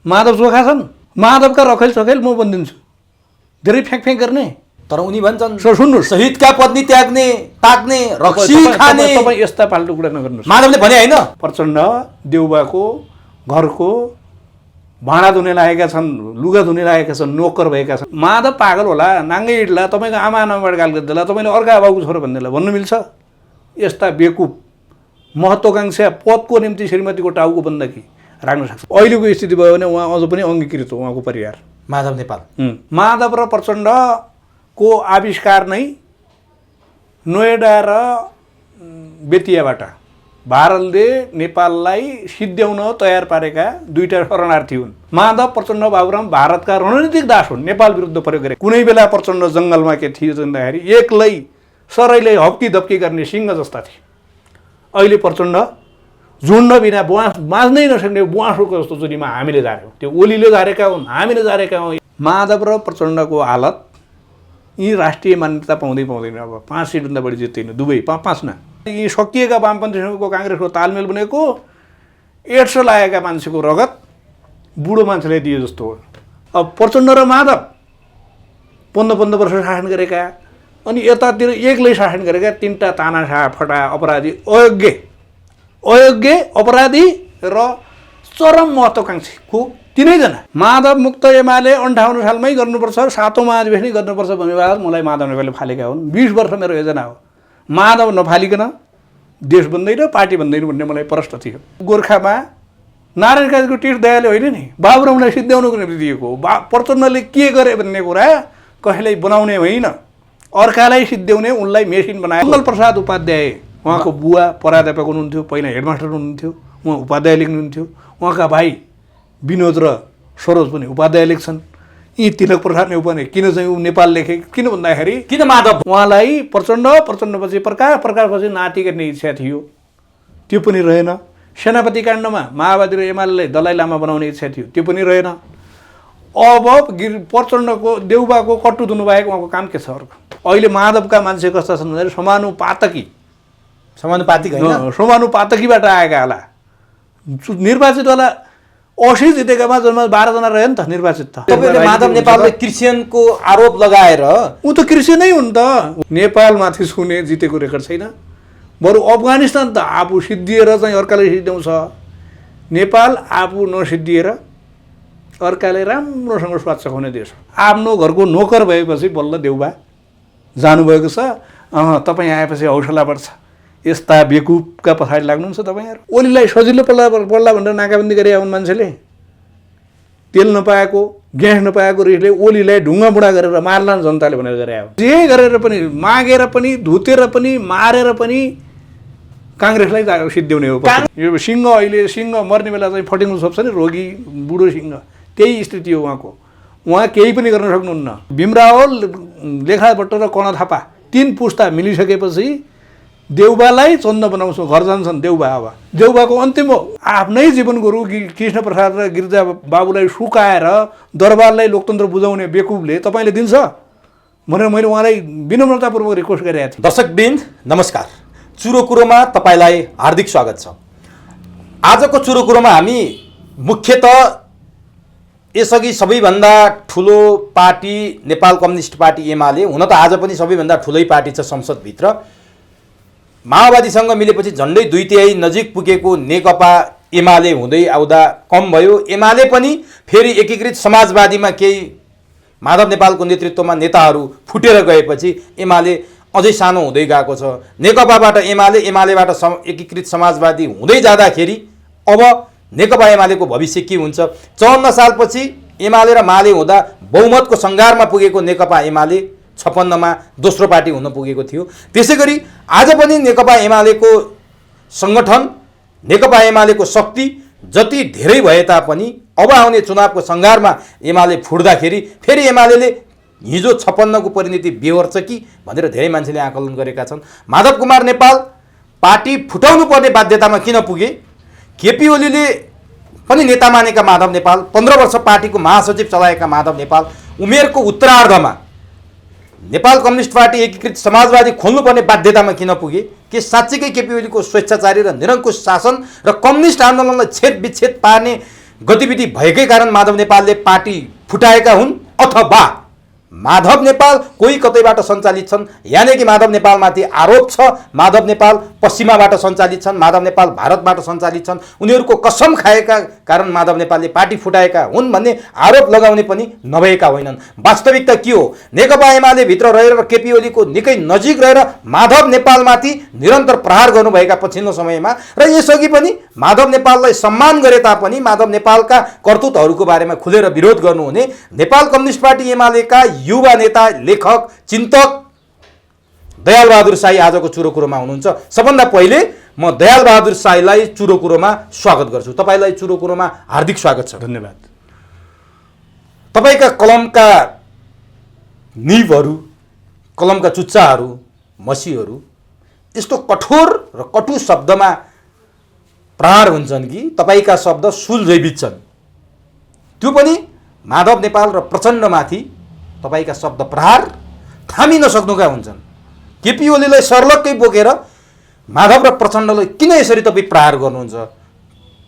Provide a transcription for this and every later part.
माधव चोखा छन्, माधवका रखेल सखेल म बनिदिन्छु, धेरै फ्याँक गर्ने। तर उनी भन्छन् सुन्नुहोस्, शहीदका पत्नी त्याग्ने, ताक्ने, रक्सी खाने। तपाईँ यस्ता फाल्टु कुरा नगर्नुहोस्। माधवले भने होइन, प्रचण्ड देउबाको घरको भाँडा धुने लागेका छन्, लुगा धुने लागेका छन्, नोकर भएका छन्। माधव पागल होला, नाङ्गै हिँड्ला, तपाईँको आमा आमाबाट गाल गरिदिएला, तपाईँले अर्का बाबुको छोरो भनिदिएला भन्नु मिल्छ? यस्ता बेकुप महत्त्वाकांक्षा पदको निम्ति श्रीमतीको टाउको बन्दकी राख्न सक्छ। अहिलेको स्थिति भयो भने उहाँ अझ पनि अङ्गीकृत हो, उहाँको परिवार। माधव नेपाल माधव र प्रचण्डको आविष्कार नै नोएडा र बेतियाबाट भारतले नेपाललाई सिद्ध्याउन तयार पारेका दुईटा शरणार्थी हुन्। माधव प्रचण्ड बाबुराम भारतका रणनीतिक दास हुन्, नेपाल विरुद्ध प्रयोग गरे। कुनै बेला प्रचण्ड जङ्गलमा के थियो भन्दाखेरि एक्लै सरैले हप्की धप्की गर्ने सिंह जस्ता थिए। अहिले प्रचण्ड झुन्ड बिना बाँच्नै नसक्ने बुवासोको जस्तो चुरीमा हामीले झार्यौँ। त्यो ओलीले झारेका हुन्, हामीले झारेका हौँ। माधव र प्रचण्डको हालत यी राष्ट्रिय मान्यता पाउँदैन। अब 5 सिटभन्दा बढी जित्दैन, दुवै 5 न। यी सकिएका वामपन्थीसँगको काङ्ग्रेसको तालमेल बनेको एड्स लागेका मान्छेको रगत बुढो मान्छेलाई दिए जस्तो हो। अब प्रचण्ड र माधव 15 वर्ष शासन गरेका, अनि यतातिर एक्लै शासन गरेका तीनटा तानाशाह फटा अपराधी, अयोग्य अपराधी र चरम महत्त्वाकांक्षीको तीनैजना। माधव मुक्त एमाले 58 सालमै गर्नुपर्छ, 7औं महाधिवेशन गर्नुपर्छ भन्ने बात मलाई माधव नेपालले फालेका हुन्। 20 वर्ष मेरो योजना हो। माधव नफालिकन देश बन्दैन, पार्टी बन्दैन भन्ने मलाई प्रश्न थियो। गोर्खामा नारायण काजीको तीर्थदयाले होइन नि, बाबुरामलाई सिद्ध्याउनुको निम्ति दिएको हो। प्रचण्डले के गरे भन्ने कुरा कसैलाई बनाउने होइन, अर्कालाई सिद्ध्याउने उनलाई मेसिन बनायो। मङ्गल प्रसाद उपाध्याय उहाँको बुवा प्राध्यापक हुनुहुन्थ्यो, पहिला हेडमास्टर हुनुहुन्थ्यो, उहाँ उपाध्याय लेख्नुहुन्थ्यो। उहाँका भाइ विनोद र सरोज पनि उपाध्याय लेख्छन्। यी तिलक प्रसाद नेउपाने किन चाहिँ नेपाल लेखे, किन भन्दाखेरि किन माधव उहाँलाई प्रचण्डपछि प्रकाशपछि नाति गर्ने इच्छा थियो, त्यो पनि रहेन। सेनापति काण्डमा माओवादी र एमालेलाई दलाइ लामा बनाउने इच्छा थियो, त्यो पनि रहेन। अब प्रचण्डको देउबाको कट्टु धुनु बाहेक उहाँको काम के छ अर्को? अहिले माधवका मान्छे कस्ता छन् भन्दाखेरि समानुपातकीबाट आएका होला। निर्वाचितवाला 80 जितेकामा जम्मा 12 जना रह्यो नि त निर्वाचित। त तपाईले माधव नेपालले क्रिस्चियनको आरोप लगाएर ऊ त क्रिस्चियनै हुन् त। नेपालमाथि छुने जितेको रेकर्ड छैन। बरु अफगानिस्तान त आफू सिद्धिएर चाहिँ अर्काले सिद्ध्याउँछ। नेपाल आफू नसिद्धिएर अर्काले राम्रोसँग स्वाद चखाउने देश हो। आफ्नो घरको नोकर भएपछि बल्ल देउबा जानुभएको छ। तपाईँ आएपछि हौसला बढ्छ। यस्ता बेकुपका पछाडि लाग्नुहुन्छ तपाईँहरू। ओलीलाई सजिलो पल्ला भनेर नाकाबन्दी गरे हुन् मान्छेले। तेल नपाएको, ग्यास नपाएको रिसले ओलीलाई ढुङ्गा बुढा गरेर मार्ला जनताले भनेर गरे हो। जे गरेर पनि, मागेर पनि, धुतेर पनि, मारेर पनि काङ्ग्रेसलाई सिद्ध्याउने हो। यो सिंह अहिले सिंह मर्ने बेला चाहिँ फटिङ्गो छोप्छ नि, रोगी बुढो सिंह, त्यही स्थिति हो उहाँको। उहाँ केही पनि गर्न सक्नुहुन्न। भीमराव, लेखा भट्ट र कर्ण थापा 3 पुस्ता मिलिसकेपछि देउबालाई चन्द बनाउँछौँ, घर जान्छन् देउबा। अब देउबाको अन्तिम आफ्नै जीवन गुरु कृष्ण प्रसाद र गिरिजा बाबुलाई सुकाएर दरबारलाई लोकतन्त्र बुझाउने बेकुबले तपाईँले दिन्छ भनेर मैले उहाँलाई विनम्रतापूर्वक रिक्वेस्ट गरेको थिएँ। दर्शकवृन्द नमस्कार, चुरो कुरोमा तपाईँलाई हार्दिक स्वागत छ। आजको चुरो कुरोमा हामी मुख्यतः यसअघि सबैभन्दा ठुलो party Nepal communist party UML, हुन त आज पनि सबैभन्दा ठुलै पार्टी छ संसदभित्र, माओवादीसँग मिलेपछि झन्डै 2/3 नजिक पुगेको नेकपा एमाले हुँदै आउँदा कम भयो। एमाले पनि फेरि एकीकृत समाजवादीमा केही माधव नेपालको नेतृत्वमा नेताहरू फुटेर गएपछि एमाले अझै सानो हुँदै गएको छ। नेकपाबाट एमालेबाट एकीकृत समाजवादी हुँदै जाँदाखेरि अब नेकपा एमालेको भविष्य के हुन्छ? 54 सालपछि एमाले र माले हुँदा बहुमतको सङ्घारमा पुगेको नेकपा एमाले 56 मा दोस्रो पार्टी हुन पुगेको थियो। त्यसै गरी आज पनि नेकपा एमालेको सङ्गठन, नेकपा एमालेको शक्ति जति धेरै भए तापनि अब आउने चुनावको सङ्घारमा एमाले फुट्दाखेरि फेरि एमाले हिजो 56 को परिणति बेहोर्छ कि भनेर धेरै मान्छेले आकलन गरेका छन्। माधव कुमार नेपाल पार्टी फुटाउनु पर्ने बाध्यतामा किन पुगे? केपी ओलीले पनि नेता मानेका माधव नेपाल, 15 वर्ष पार्टीको महासचिव चलाएका माधव नेपाल उमेरको उत्तरार्धमा नेपाल कम्युनिस्ट पार्टी एकीकृत समाजवादी खोल्नुपर्ने बाध्यतामा किन पुगे? के साँच्चीकै केपी ओलीको स्वेच्छाचारी र निरङ्कुश शासन र कम्युनिस्ट आन्दोलनलाई छेद विच्छेद पार्ने गतिविधि भएकै कारण माधव नेपालले पार्टी फुटाएका हुन्, अथवा माधव नेपाल कोही कतैबाट सञ्चालित छन्, यानि कि माधव नेपालमाथि आरोप छ माधव नेपाल पश्चिमाबाट सञ्चालित छन्, माधव नेपाल भारतबाट सञ्चालित छन्, उनीहरूको कसम खाएका कारण माधव नेपालले पार्टी फुटाएका हुन् भन्ने आरोप लगाउने पनि नभएका होइनन्। वास्तविकता के हो? नेकपा एमाले भित्र रहेर र केपी ओलीको निकै नजिक रहेर माधव नेपालमाथि निरन्तर प्रहार गर्नुभएका पछिल्लो समयमा र यसअघि पनि माधव नेपाललाई सम्मान गरे तापनि माधव नेपालका कर्तुतहरूको बारेमा खुलेर विरोध गर्नुहुने नेपाल कम्युनिस्ट पार्टी एमालेका युवा नेता, लेखक, चिन्तक दयाल बहादुर शाही आजको चुरो कुरोमा हुनुहुन्छ। सबभन्दा पहिले म दयाल बहादुर शाहीलाई चुरो कुरोमा स्वागत गर्छु। तपाईलाई चुरो कुरोमा हार्दिक स्वागत छ। धन्यवाद। तपाईका कलमका निबहरू, कलमका चुच्चाहरू, मसीहरू यस्तो कठोर र कटु शब्दमा प्रहार हुन्छन् कि तपाईका शब्द सुलझै बित्छन्। त्यो पनि माधव नेपाल र प्रचण्डमाथि तपाईका शब्द प्रहार थामी नसक्नुका हुन्छन्। केपी ओलीलाई सर्लक्कै बोकेर माधव र प्रचण्डलाई किन यसरी तपाईँ प्रहार गर्नुहुन्छ?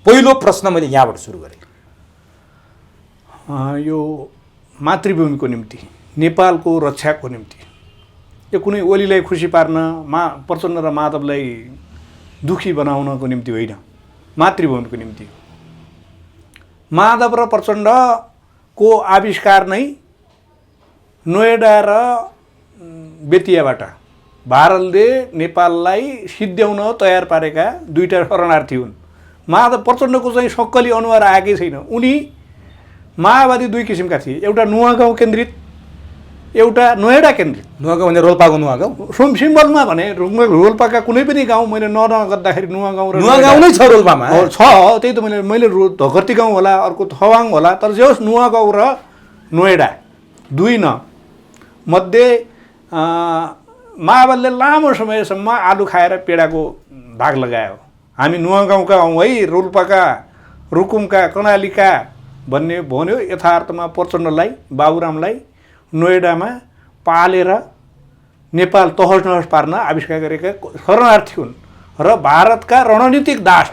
पहिलो प्रश्न मैले यहाँबाट सुरु गरेँ। यो मातृभूमिको निम्ति, नेपालको रक्षाको निम्ति, यो कुनै ओलीलाई खुसी पार्न, प्रचण्ड र माधवलाई दुखी बनाउनको निम्ति होइन, मातृभूमिको निम्ति। माधव र प्रचण्डको आविष्कार नै नोएडा र बेतियाबाट भारतले नेपाललाई सिद्ध्याउन तयार पारेका दुईटा शरणार्थी हुन्। माधव प्रचण्डको चाहिँ सक्कली अनुहार आएकै छैन। उनी माओवादी दुई किसिमका थिए, एउटा नुवागाउँ केन्द्रित, एउटा नोएडा केन्द्रित। नुवागाउँ भने रोल्पाको नुवागाउँ, सिम्बलमा भने रोल्पाका कुनै पनि गाउँ मैले नगर्दाखेरि नुवागाउँ र नुवागाउँ नै छ रोल्पामा छ। त्यही त मैले धगर्ती गाउँ होला, अर्को थवाङ होला, तर जे होस् नुवागाउँ र नोएडा दुई न मध्ये माओवादीले लामो समयसम्म आलु खाएर पेडाको भाग लगायो। हामी नुवागाउँका हौँ है, रोल्पाका, रुकुमका, कर्णालीका भन्ने भन्यो। यथार्थमा प्रचण्डलाई, बाबुरामलाई नोएडामा पालेर नेपाल तहस नहस पार्न आविष्कार गरेका शरणार्थी हुन् र भारतका रणनीतिक दास।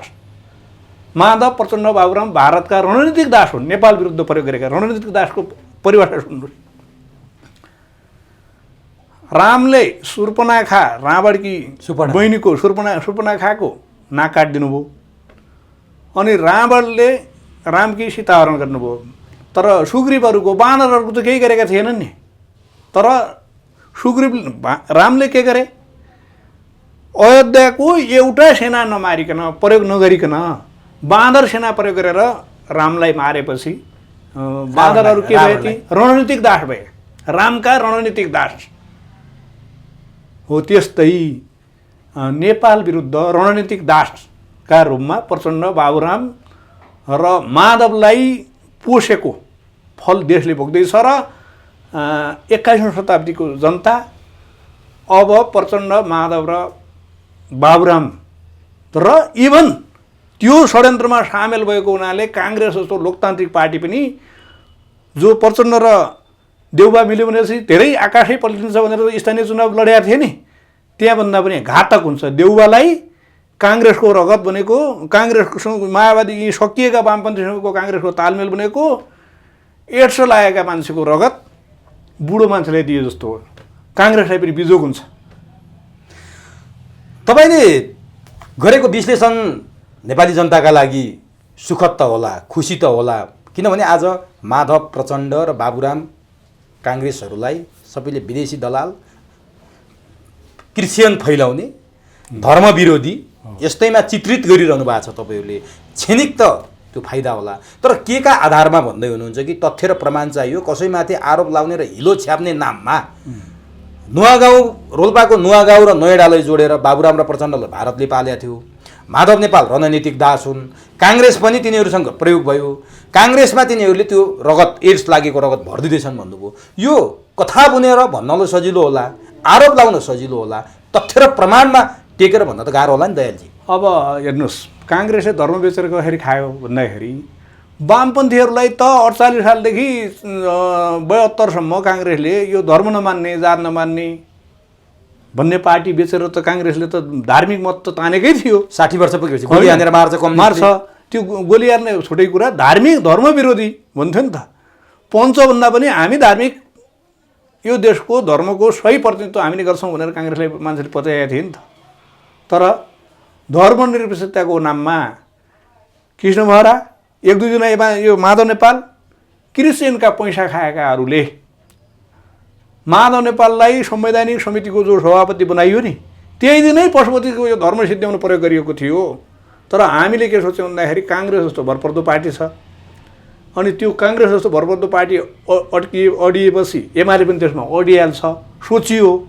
माधव, प्रचण्ड, बाबुराम भारतका रणनीतिक दास हुन्। नेपाल विरुद्ध प्रयोग गरेका रणनीतिक दासको परिभाषा सुन्नुहोस्। रामले सुर्पनाखा, रावणकी बहिनीको सुर्पनाखाको नाक काटिदिनु भयो, अनि रावणले रामकी सीताहरण गर्नुभयो। तर सुग्रीवहरूको, बानरहरूको त केही गरेका थिएनन् नि। तर रामले के गरे? अयोध्याको एउटा सेना नमारिकन, प्रयोग नगरिकन बाँदर सेना प्रयोग गरेर रामलाई मारेपछि बाँदरहरू के भए? ती रणनीतिक दास भए, रामका रणनीतिक दास हो। त्यस्तै नेपाल विरुद्ध रणनीतिक दासका रूपमा प्रचण्ड, बाबुराम र माधवलाई पोषेको फल देशले भोग्दैछ र 21औं शताब्दीको जनता अब प्रचण्ड, माधव र बाबुराम र इभन त्यो षड्यन्त्रमा सामेल भएको हुनाले काङ्ग्रेस जस्तो लोकतान्त्रिक पार्टी पनि, जो प्रचण्ड र देउबा मिल्यो भनेपछि धेरै आकाशै पल्टिन्छ भनेर स्थानीय चुनाव लडेका थिए नि, त्यहाँभन्दा पनि घातक हुन्छ। देउबालाई काङ्ग्रेसको रगत बनेको, काङ्ग्रेसको माओवादी यी सकिएका वामपन्थीसँगको काङ्ग्रेसको तालमेल बनेको, एड्स लागेका मान्छेको रगत बुढो मान्छेलाई दिए जस्तो हो। काङ्ग्रेसलाई पनि बिजोग हुन्छ। तपाईँले गरेको विश्लेषण नेपाली जनताका लागि सुखद त होला, खुसी त होला, किनभने आज माधव, प्रचण्ड र बाबुराम काङ्ग्रेसहरूलाई सबैले विदेशी दलाल, क्रिस्चियन फैलाउने, धर्म विरोधी यस्तैमा चित्रित गरिरहनु भएको छ। तपाईँहरूले क्षणिक त त्यो फाइदा होला, तर के का आधारमा भन्दै हुनुहुन्छ कि तथ्य र प्रमाण चाहियो, कसैमाथि आरोप लाउने र हिलो छ्याप्ने नाममा नुवागाउँ, रोल्पाको नुवागाउँ र नोएडालाई जोडेर बाबुराम र प्रचण्डलाई भारतले पालेको थियो। माधव नेपाल रणनीतिक दास हुन्, काङ्ग्रेस पनि तिनीहरूसँग प्रयोग भयो, काङ्ग्रेसमा तिनीहरूले त्यो रगत, एड्स लागेको रगत भरिदिँदैछन् भन्नुभयो। यो कथा बुनेर भन्नलाई सजिलो होला, आरोप लाउन सजिलो होला, तथ्य र प्रमाणमा टेकेर भन्न त गाह्रो होला नि दयालजी। अब हेर्नुहोस्, काङ्ग्रेसले धर्म बेचेर कसरी खायो भन्दाखेरि वामपन्थीहरूलाई त 48 सालदेखि 72सम्म काङ्ग्रेसले यो धर्म नमान्ने, जात नमान्ने भन्ने पार्टी बेचेर त काङ्ग्रेसले त धार्मिक मत त तानेकै थियो। 60 वर्ष पुगेपछि गोली हानेर मार्छ, मार्छ। त्यो गोलीबार नै छुट्टै कुरा, धार्मिक धर्म विरोधी भन्थ्यो नि त। पञ्चभन्दा पनि हामी धार्मिक यो देशको धर्मको सही प्रतिनिधित्व हामीले गर्छौँ भनेर काङ्ग्रेसलाई मान्छेले पचाएका थिए नि त। तर धर्मनिरपेक्षताको नाममा कृष्ण महरा, एक दुईजना यो माधव नेपाल, क्रिस्चियनका पैसा खाएकाहरूले माधव नेपाललाई संवैधानिक समितिको जो सभापति बनाइयो नि, त्यही दिनै पशुपतिको यो धर्म सिद्ध्याउन प्रयोग गरिएको थियो। तर हामीले के सोच्यौँ भन्दाखेरि काङ्ग्रेस जस्तो भरपर्दो पार्टी छ, अनि त्यो काङ्ग्रेस जस्तो भरपर्दो पार्टी अडिएपछि एमाले पनि त्यसमा अडिहाल्छ सोचियो।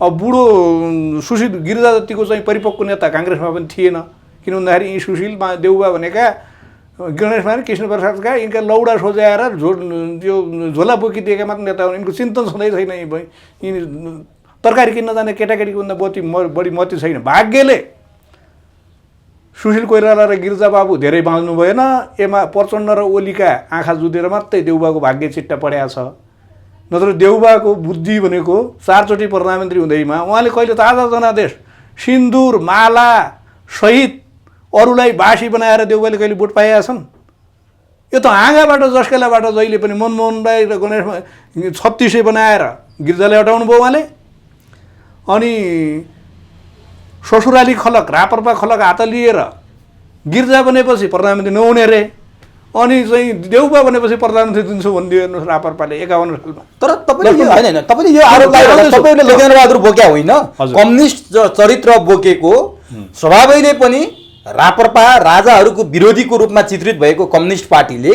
अब बुढो सुशील गिरिजा जतिको चाहिँ परिपक्व नेता काङ्ग्रेसमा पनि थिएन, किन भन्दाखेरि यी सुशील देउबा भनेका गणेशमान कृष्णप्रसादका यिनका लौडा सोझ्याएर त्यो झोला बोकिदिएका मात्र नेता हुन्। यिनको चिन्तन छँदै छैन। यिनी तरकारी किन्न जाने केटाकेटीको भन्दा बढी मती छैन। भाग्यले सुशील कोइराला र गिरिजा बाबु धेरै बाँच्नु भएन। प्रचण्ड र ओलीका आँखा जुधेर मात्रै देउबाको भाग्य चिट्टा परेको छ। नत्र देउबाको बुद्धि भनेको 4 चोटि प्रधानमन्त्री हुँदैमा उहाँले कहिले त आधा जनादेश सिन्दुर माला सहित अरूलाई बासी बनाएर देउबाले कहिले भोट पाएका छन्? यो त हाँगाबाट जस्केलाबाट जहिले पनि मनमोहन राई र गणेश 3600 बनाएर गिरिजालाई हटाउनु भयो उहाँले। अनि ससुराली खलक रापरपा खलक हात लिएर गिर्जा बनेपछि प्रधानमन्त्री नहुने रे, अनि चाहिँ देउबा बनेपछि प्रधानमन्त्री दिन्छु भनिदियो हेर्नुहोस् रापरपाले 51 सालमा। तर तपाईँले यो होइन, तपाईँले यो आरोप लगाएर तपाईँले लोकेन्द्रबहादुर बोक्या होइन, कम्युनिस्ट चरित्र बोकेको स्वभावैले पनि रापरपा राजाहरूको विरोधीको रूपमा चित्रित भएको कम्युनिस्ट पार्टीले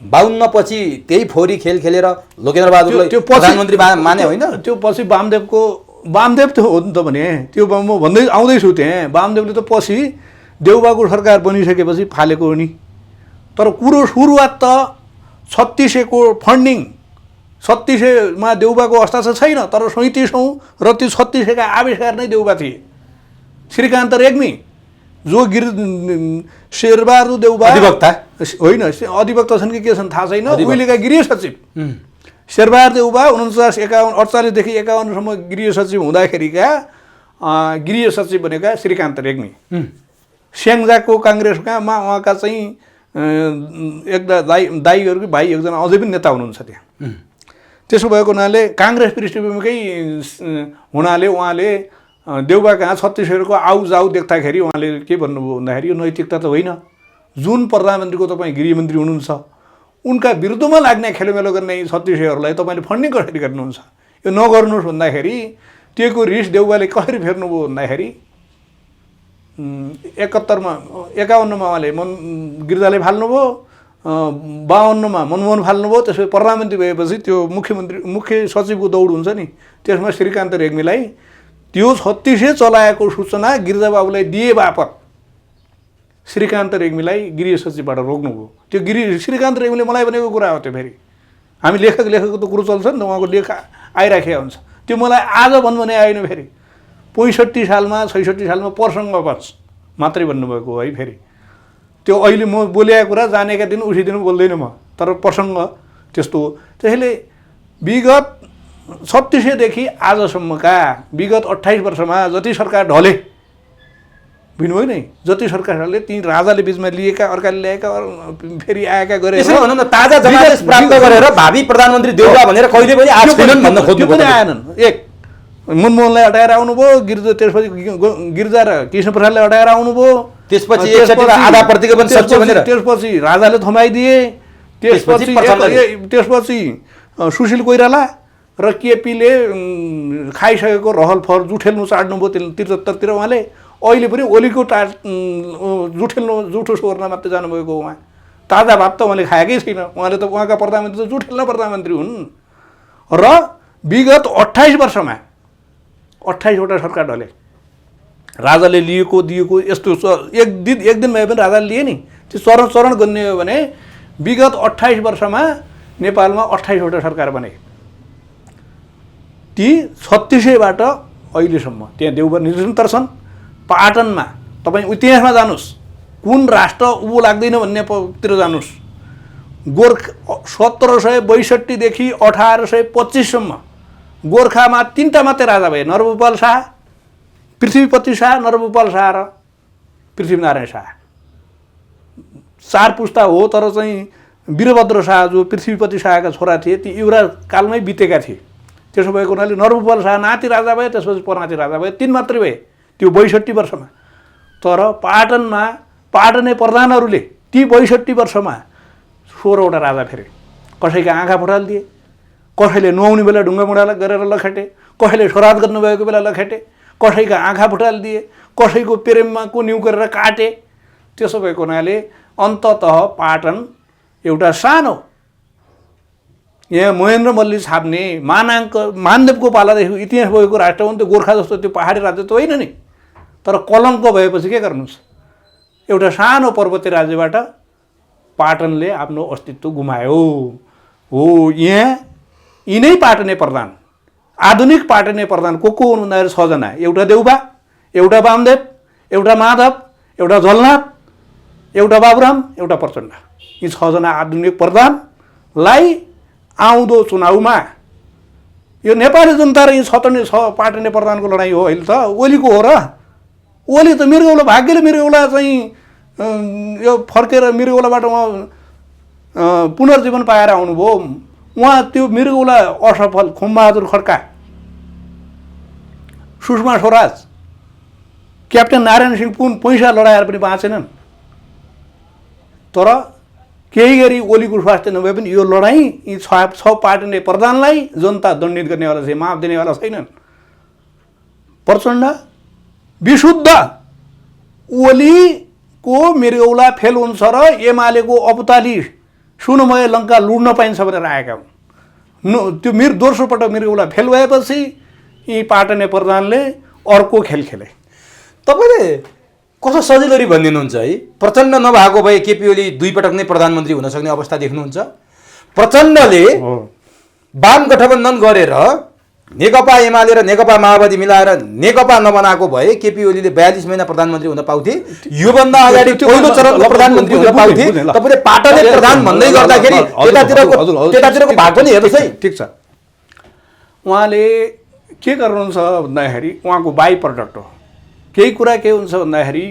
52 पछि त्यही फोरी खेल खेलेर लोकेन्द्रबहादुरलाई प्रधानमन्त्री माने होइन। त्यो पछि वामदेव त हो नि त भने, त्यो म भन्दै आउँदैछु त्यहाँ। वामदेवले त पछि देउबाको सरकार बनिसकेपछि फालेको हो नि। तर कुरो सुरुवात त 3600को फन्डिङ 3600मा देउबाको अवस्था चाहिँ छैन, तर 37औं र त्यो 3600का आविष्कार नै देउबा थिए। श्रीकान्त रेग्मी जो शेरबहादुर देउबा अधिवक्ता होइन, अधिवक्ता छन् कि के छन् थाहा छैन, उहिलेका गृह सचिव शेरबहादुर देउबा 48 देखि 51 सम्म गृह सचिव हुँदाखेरिका गृह सचिव बनेका श्रीकान्त रेग्मी। स्याङ्जाको काङ्ग्रेसका उहाँका चाहिँ दाइहरूको भाइ एकजना अझै पनि नेता हुनुहुन्छ त्यहाँ। त्यसो भएको हुनाले काङ्ग्रेस पृष्ठभूमिकै हुनाले उहाँले देउबा कहाँ 3600को आउजाउ देख्दाखेरि उहाँले के भन्नुभयो भन्दाखेरि यो नैतिकता त होइन। जुन प्रधानमन्त्रीको तपाईँ गृहमन्त्री हुनुहुन्छ उनका विरुद्धमा लाग्ने खेलोमेलो गर्ने 3600हरूलाई तपाईँले फन्डिङ कसरी गर्नुहुन्छ? यो नगर्नुहोस् भन्दाखेरि त्योको रिस देउबाले कसरी फेर्नुभयो भन्दाखेरि 51मा उहाँले गिरिजाले फाल्नुभयो, 52मा मनमोहन फाल्नुभयो। त्यसपछि प्रधानमन्त्री भएपछि त्यो मुख्य सचिवको दौड हुन्छ नि, त्यसमा श्रीकान्त रेग्मीलाई त्यो 3600 चलाएको सूचना गिरिजाबाबुलाई दिए बापत श्रीकान्त रेग्मीलाई गृह सचिवबाट रोक्नुभयो। त्यो श्रीकान्त रेग्मीले मलाई भनेको कुरा हो। त्यो फेरि हामी लेखकको त कुरो चल्छ नि त, उहाँको लेख आइराखेको हुन्छ। त्यो मलाई आज भन्नु भने आएन। फेरि 65 सालमा 66 सालमा प्रसङ्ग बच मात्रै भन्नुभएको है। फेरि त्यो अहिले म बोलेको कुरा जानेका दिन उसी दिन बोल्दैन म, तर प्रसङ्ग त्यस्तो हो। त्यसैले विगत 3600 देखि आजसम्मका विगत 28 वर्षमा जति सरकार ढले बुझ्नुभयो नि, जति सरकारहरूले ती राजाले बिचमा लिएका अर्काले ल्याएका फेरि आएका गरेर ताजा जनादेश प्राप्त गरेर भावी प्रधानमन्त्री देउबा भनेर कहिले पनि आएनन् भन्न खोज्नु पनि आएनन्। एक मनमोहनलाई हटाएर आउनुभयो, त्यसपछि गिरिजा र कृष्णप्रसादलाई हटाएर आउनुभयो, त्यसपछि आधा प्रतिको पनि सक्छ भनेर त्यसपछि राजाले थमाइदिए, त्यसपछि सुशील कोइराला र केपीले खाइसकेको रहल फर जुठेल्नु चाड्नुभयो 73तिर उहाँले। अहिले पनि ओलीको जुठो सोर्न मात्रै जानुभएको उहाँ, ताजा भात त उहाँले खाएकै छैन। उहाँले त उहाँका प्रधानमन्त्री त जुठेल्न प्रधानमन्त्री हुन्। र विगत 28 वर्षमा 28वटा सरकार ढले। राजाले दिएको यस्तो एक दिन भए पनि राजाले लिए नि। त्यो चरण गन्ने हो भने विगत 28 वर्षमा नेपालमा 28वटा सरकार बने। ती 3600बाट अहिलेसम्म त्यहाँ देउबा निरन्तर छन्। पाटनमा तपाईँ इतिहासमा जानुहोस्, कुन राष्ट्र उँभो लाग्दैन भन्नेतिर जानुहोस्। 1762 देखि 1825 सम्म गोर्खामा 3टा मात्रै राजा भए, नरभूपाल शाह, पृथ्वीपति शाह, नरभूपाल शाह र पृथ्वीनारायण शाह। 4 पुस्ता हो, तर चाहिँ वीरभद्र शाह जो पृथ्वीपति शाहका छोरा थिए ती युवराज कालमै बितेका थिए। त्यसो भएको हुनाले नरभूपाल शाह नाति राजा भए, त्यसपछि परनाति राजा भए, 3 मात्रै भए त्यो 62 वर्षमा। तर पाटने प्रधानहरूले ती 62 वर्षमा 16वटा राजा फेरे। कसैका आँखा फुटालिदिए, कसैले नुहाउने बेला ढुङ्गा मुढा गरेर लखेटे, कसैले श्राद्ध गर्नुभएको बेला लखेटे, कसैका आँखा फुटालिदिए, कसैको प्रेममा न्यु गरेर काटे। त्यसो भएको हुनाले अन्ततः पाटन एउटा सानो, यहाँ महेन्द्र मल्ली छाप्ने मानदेवको पालादेखि इतिहास भएको राष्ट्र हो नि, त्यो गोर्खा जस्तो त्यो पहाडी राज्य त होइन नि। तर कलङ्क भएपछि के गर्नुहोस्, एउटा सानो पर्वतीय राज्यबाट पाटनले आफ्नो अस्तित्व गुमायो। हो, यहाँ यिनै पाटने प्रधान, आधुनिक पाटने प्रधान को हुनु भन्दाखेरि 6 जना। एउटा देउबा, एउटा वामदेव, एउटा माधव, एउटा झलनाथ, एउटा बाबुराम, एउटा प्रचण्ड। यी 6 जना आधुनिक प्रधानलाई आउँदो चुनावमा यो नेपाली जनता र यी 6 पाटने प्रधानको लडाइँ हो अहिले त। ओलीको हो र? ओली त मृगौला, भाग्यले मृगौला चाहिँ यो फर्केर मृगौलाबाट उहाँ पुनर्जीवन पाएर आउनुभयो। उहाँ त्यो मृगौला असफल, खुमबहादुर खड्का, सुषमा स्वराज, क्याप्टेन नारायण सिंह पुन पैसा लडाएर पनि बाँचेनन्। तर केही गरी ओलीको स्वास्थ्य नभए पनि यो लडाइँ यी 6 पार्टीले प्रधानलाई जनता दण्डित गर्नेवाला चाहिँ माफ दिनेवाला छैनन्। प्रचण्ड विशुद्ध ओलीको मृगौला फेल हुन्छ र एमालेको अपताली सुनमय लङ्का लुड्न पाइन्छ भनेर आएका हुन्। त्यो दोस्रो पटक मृगौला फेल भएपछि यी पाटने प्रधानले अर्को खेल खेले। तपाईँले कस्तो सजिलो भनिदिनुहुन्छ है? प्रचण्ड नभएको भए केपी ओली 2 पटक नै प्रधानमन्त्री हुन सक्ने अवस्था देख्नुहुन्छ। प्रचण्डले वाम गठबन्धन गरेर नेकपा एमाले र नेकपा माओवादी मिलाएर नेकपा नबनाएको भए केपी ओलीले 42 महिना प्रधानमन्त्री हुन पाउँथे। योभन्दा अगाडि पहिलो चरणको प्रधानमन्त्री हुन पाउँथे। तपाईँले पाटने प्रधान भन्दै गर्दाखेरि त्यतातिरको भाग पनि हेर्नुहोस् है। ठिक छ, उहाँले के गर्नुहुन्छ भन्दाखेरि उहाँको बाई प्रडक्ट हो। केही कुरा के हुन्छ भन्दाखेरि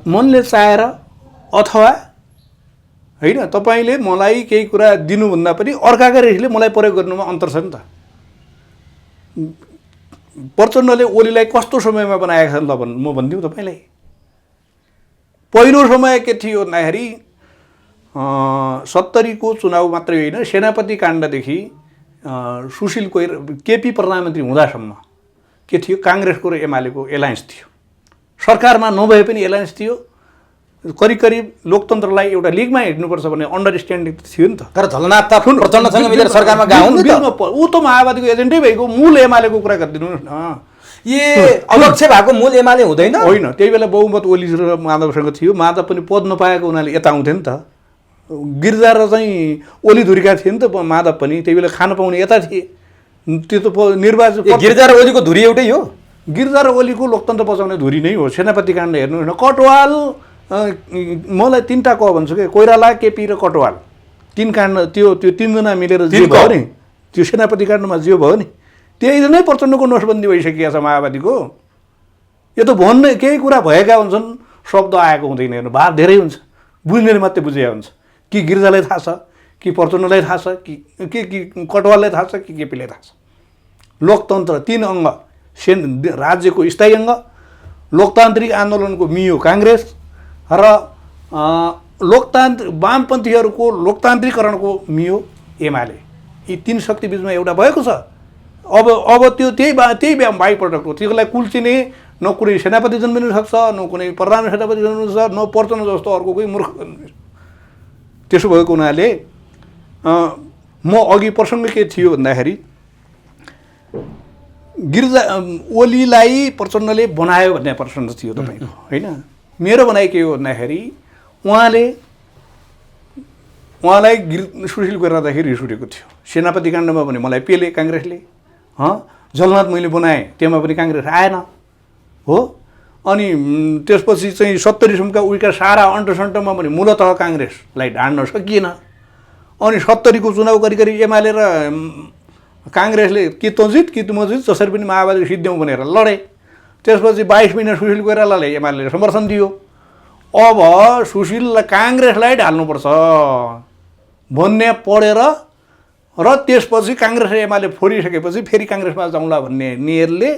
मनले चाहेर अथवा होइन, तपाईँले मलाई केही कुरा दिनुभन्दा पनि अर्काका रिसले मलाई प्रयोग गर्नुमा अन्तर छ नि त। प्रचण्डले ओलीलाई कस्तो समयमा बनाएका छन् ल म भनिदिउँ तपाईँलाई। पहिलो समय के थियो भन्दाखेरि 70 को चुनाव मात्रै होइन, सेनापति काण्डदेखि सुशील कोइर केपी प्रधानमन्त्री हुँदासम्म के थियो, काङ्ग्रेसको र एमालेको एलायन्स थियो। सरकारमा नभए पनि एलायन्स थियो। करिब लोकतन्त्रलाई एउटा लिगमा हिँड्नुपर्छ भन्ने अन्डरस्ट्यान्डिङ थियो नि त। तर झलनाथ त प्रचण्डसँग मिलेर सरकारमा गएको नि त। ऊ त माओवादीको एजेन्टै भइगयो। मूल एमालेको कुरा गरिदिनुहोस् न। अध्यक्ष भएको मूल एमाले हुँदैन? होइन, त्यही बेला बहुमत ओली र माधवसँग थियो। माधव पनि पद नपाएको हुनाले यता आउँथे नि त। गिरिजा र चाहिँ ओली धुरीका थिए नि त माधव पनि। त्यही बेला खान पाउने यता थिए। त्यो त निर्वाचन गिरिजा र ओलीको धुरी एउटै हो। गिरिजा र ओलीको लोकतन्त्र बचाउने धुरी नै हो। सेनापति काण्ड हेर्नुहोस् न। कटवाल, मलाई 3टा क भन्छु कि, कोइराला, केपी र कटवाल, 3 काण्ड। त्यो 3 जना मिलेर जे भयो नि, त्यो सेनापति काण्डमा जे भयो नि, त्यही नै प्रचण्डको नोटबन्दी भइसकेको छ माओवादीको। यो त भन्ने केही कुरा भएका हुन्छन्, शब्द आएको हुँदैन। हेर्नु, भार धेरै हुन्छ, बुझ्नेले मात्रै बुझेका हुन्छ। कि गिरिजालाई थाहा छ, कि प्रचण्डलाई थाहा छ, कि कटवाललाई थाहा छ, कि केपीलाई थाहा छ। लोकतन्त्र 3 अङ्ग, राज्यको स्थायी अङ्ग, लोकतान्त्रिक आन्दोलनको मियो काङ्ग्रेस र वामपन्थीहरूको लोकतान्त्रिकरणको मियो एमाले। यी 3 शक्ति बिचमा एउटा भएको छ। अब त्यो त्यही बाई प्रडक्ट हो। त्यसलाई कुल्चिने न कुनै सेनापति जन्मिन सक्छ, न कुनै प्रधान सेनापति जन्मिन सक्छ, न प्रचण्ड जस्तो अर्को कोही मूर्ख जन्मिन। त्यसो भएको हुनाले म अघि प्रसङ्ग के थियो भन्दाखेरि गिरिजा ओलीलाई प्रचण्डले बनायो भन्ने प्रसङ्ग थियो तपाईँको, होइन? मेरो भनाइ के हो भन्दाखेरि उहाँलाई सुशील कोइरालादेखि रिस उठेको थियो। सेनापति काण्डमा पनि मलाई पेले काङ्ग्रेसले, झलनाथ मैले बनाएँ, त्यसमा पनि काङ्ग्रेस आएन हो। अनि त्यसपछि चाहिँ 70सम्मका उहीका सारा अन्टसन्टमा पनि मूलतः काङ्ग्रेसलाई ढाड्न सकिएन। अनि 70 को चुनाव करिब एमाले र काङ्ग्रेसले कि त जित कि त म जित जसरी पनि माओवादी सिद्ध्याउँ भनेर लडे। त्यसपछि 22 महिना सुशील कोइरालाले एमाले समर्थन दियो। अब सुशीललाई काङ्ग्रेसलाई ढाल्नुपर्छ भन्ने पढेर र त्यसपछि काङ्ग्रेस र एमाले फोरिसकेपछि फेरि काङ्ग्रेसमा जाउँला भन्ने नेहरूले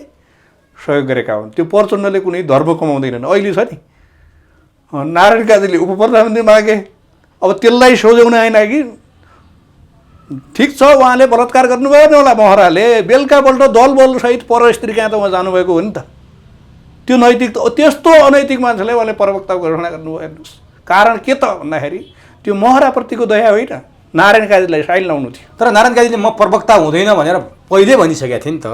सहयोग गरेका हुन्। त्यो प्रचण्डले कुनै धर्म कमाउँदैनन्। अहिले छ नि नारायण काजीले उप प्रधानमन्त्री मागे, अब त्यसलाई सोझ्याउन आएन कि ठिक छ उहाँले बलात्कार गर्नुभयो नि होला महराले, बेलुकापल्ट दलबलसहित परस्त्री कहाँ त उहाँ जानुभएको हो नि त। त्यो नैतिक त्यस्तो अनैतिक मान्छेलाई उहाँले प्रवक्ता घोषणा गर्नुभयो। हेर्नुहोस् कारण के त भन्दाखेरि त्यो महराप्रतिको दया होइन, नारायण काजीलाई साइल लाउनु थियो। तर नारायण काजीले म प्रवक्ता हुँदैन भनेर पहिले भनिसकेका थिए नि त।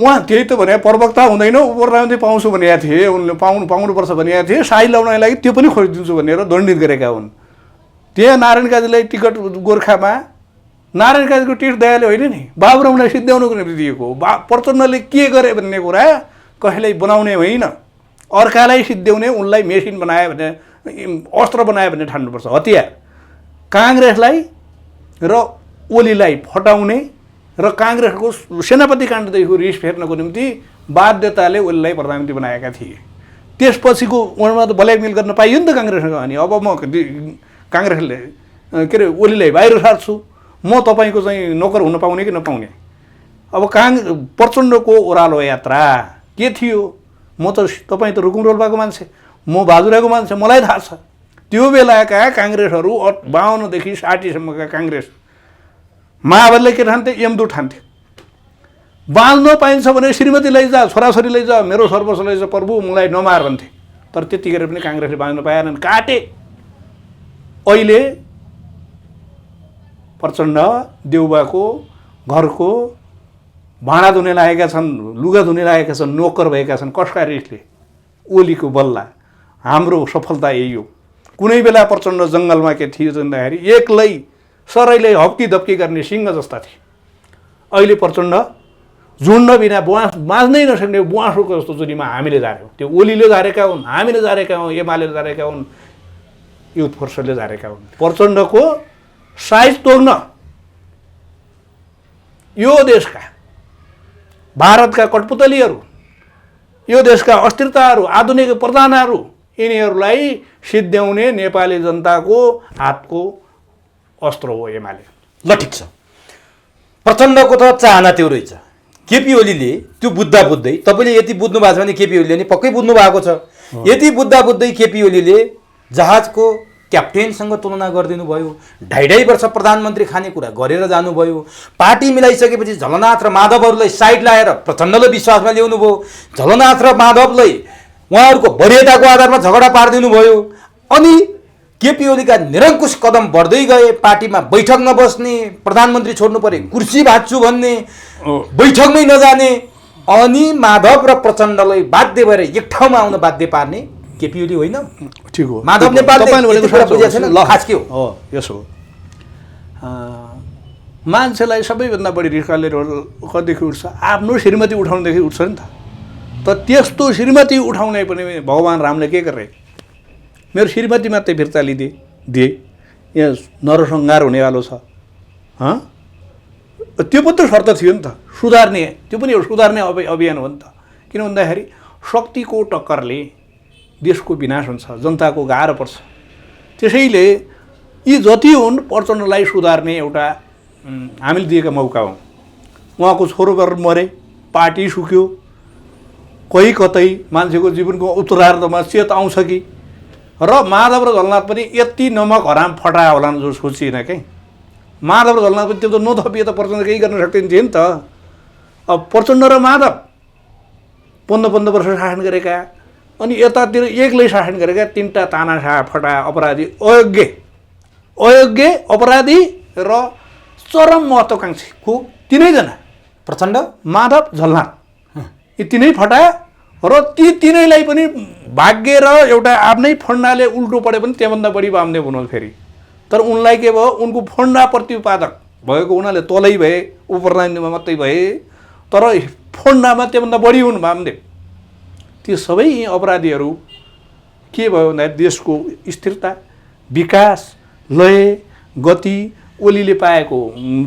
उहाँ त्यही त भने प्रवक्ता हुँदैन उप प्रधानमन्त्री पाउँछु भनेका थिए, उनले पाउनुपर्छ भनेका थिए, साइल लाउनलाई लागि त्यो पनि खोजिदिन्छु भनेर दण्डित गरेका हुन्। त्यहाँ नारायण काजीलाई टिकट गोर्खामा नारायण काजीको टिकट दयाले होइन नि, बाबुरामलाई सिद्ध्याउनुको निम्ति दिएको हो। प्रचण्डले के गरे भन्ने कुरा कसैलाई बनाउने होइन, अर्कालाई सिद्ध्याउने, उनलाई मेसिन बनायो भने अस्त्र बनायो भने ठान्नुपर्छ हतियार। काङ्ग्रेसलाई र ओलीलाई फटाउने र काङ्ग्रेसको सेनापति काण्डदेखिको रिस फेर्नको निम्ति बाध्यताले ओलीलाई प्रधानमन्त्री बनाएका थिए। त्यसपछिको उहाँमा त ब्ल्याकमेल गर्न पाइयो नि त काङ्ग्रेससँग। अनि अब म काङ्ग्रेसले के अरे ओलीलाई बाहिर सार्छु, म तपाईँको चाहिँ नोकर हुन पाउने कि नपाउने। अब प्रचण्डको ओह्रालो यात्रा के थियो? म त तपाईँ त रुकुम रोल्पाको मान्छे, म बाजुराको मान्छे, मलाई थाहा छ। त्यो बेलाका काङ्ग्रेसहरू 52 देखि 60 सम्मका काङ्ग्रेस माओवादीले के ठान्थे? यमदूत ठान्थे। बाँच्न पाइन्छ भने श्रीमती लैजा, छोराछोरी लैजा, मेरो सर्वस्व लैजा प्रभु, मलाई नमार भन्थे। तर त्यतिखेर पनि काङ्ग्रेसले बाँच्न पाएनन्, काटे। अहिले प्रचण्ड देउबाको घरको भाँडा धुने लागेका छन्, लुगा धुने लागेका छन्, नोकर भएका छन्। कसका रिसले? ओलीको बल्ला। हाम्रो सफलता यही हो। कुनै बेला प्रचण्ड जङ्गलमा के थियो भन्दाखेरि एक्लै सरैले हप्की धप्की गर्ने सिंह जस्ता थिए। अहिले प्रचण्ड झुन्ड बिना बाँच्नै नसक्ने बुवासोको जस्तो जुनीमा हामीले झार्यौँ। त्यो ओलीले झारेका हुन्, हामीले झारेका हौँ, एमाले झारेका हुन्, युथ फोर्सले झारेका हुन्। प्रचण्डको साइज तोड्न यो देशका भारतका कठपुतलीहरू, यो देशका अस्थिरताहरू, आधुनिक प्रधानहरू, यिनीहरूलाई सिद्ध्याउने नेपाली जनताको हातको अस्त्र हो एमाले। ल ठिक छ, प्रचण्डको त चाहना त्यो रहेछ। केपी ओलीले त्यो बुझ्दै तपाईँले यति बुझ्नु भएको छ भने केपी ओलीले नि पक्कै बुझ्नु भएको छ। यति बुझ्दै केपी ओलीले जहाजको क्याप्टेनसँग तुलना गरिदिनु भयो। 2.5 वर्ष प्रधानमन्त्री खानेकुरा गरेर जानुभयो। पार्टी मिलाइसकेपछि झलनाथ र माधवहरूलाई साइड लाएर प्रचण्डले विश्वासमा ल्याउनु भयो। झलनाथ र माधवलाई उहाँहरूको वरियताको आधारमा झगडा पारिदिनु भयो। अनि केपी ओलीका निरङ्कुश कदम बढ्दै गए। पार्टीमा बैठक नबस्ने, प्रधानमन्त्री छोड्नु परे, कुर्सी भाँच्छु भन्ने, बैठकमै नजाने, अनि माधव र प्रचण्डलाई बाध्य भएर एक ठाउँमा आउन बाध्य पार्ने केपी ओली होइन। ठिक हो, माधव नेपालले खास के हो? यसो मान्छेलाई सबैभन्दा बढी रिस कतिदेखि उठ्छ? आफ्नो श्रीमती उठाउनेदेखि उठ्छ नि त। त्यस्तो श्रीमती उठाउने पनि भगवान् रामले के गरे? मेरो श्रीमती मात्रै फिर्ता दिए, यहाँ नरसंहार हुनेवालो छ। त्यो पनि त शर्त थियो नि त, सुधार्ने। त्यो पनि एउटा सुधार्ने अभियान हो नि त। किन भन्दाखेरि शक्तिको टक्करले देशको विनाश हुन्छ, जनताको गाह्रो पर्छ। त्यसैले यी जति हुन् प्रचण्डलाई सुधार्ने एउटा हामीले दिएका मौका हो। उहाँको छोरो मरे, पार्टी सुक्यो, कोही कतै मान्छेको जीवनको उत्तरार्धमा चेत आउँछ कि। र माधव र झलनाथ पनि यति नमक हराम फटायो होला जो सोचिएन क्या। माधव र झलनाथ पनि त्यो त नथपिए त प्रचण्ड केही गर्न सक्दैन थियो नि त। अब प्रचण्ड र माधव 15 वर्ष शासन गरेका, अनि यतातिर एक्लै शासन गरेका, 3टा तानाशाह फटा अपराधी, अयोग्य अपराधी र चरम महत्त्वाकांक्षी को 3जना, प्रचण्ड, माधव, झलनाथ, यी 3 फटा। र ती 3लाई पनि भाग्य र एउटा आफ्नै फन्डाले उल्टो पढे पनि त्योभन्दा बढी वामदेव हुनु फेरि। तर उनलाई के भयो? उनको फन्डा प्रतिपादक भएको हुनाले तलै भए, उप प्रधानमन्त्रीमा मात्रै भए, तर फन्डामा त्योभन्दा बढी हुन् वामदेव। ती सबै अपराधीहरू के भयो भन्दाखेरि देशको स्थिरता, विकास, लय, गति, ओलीले पाएको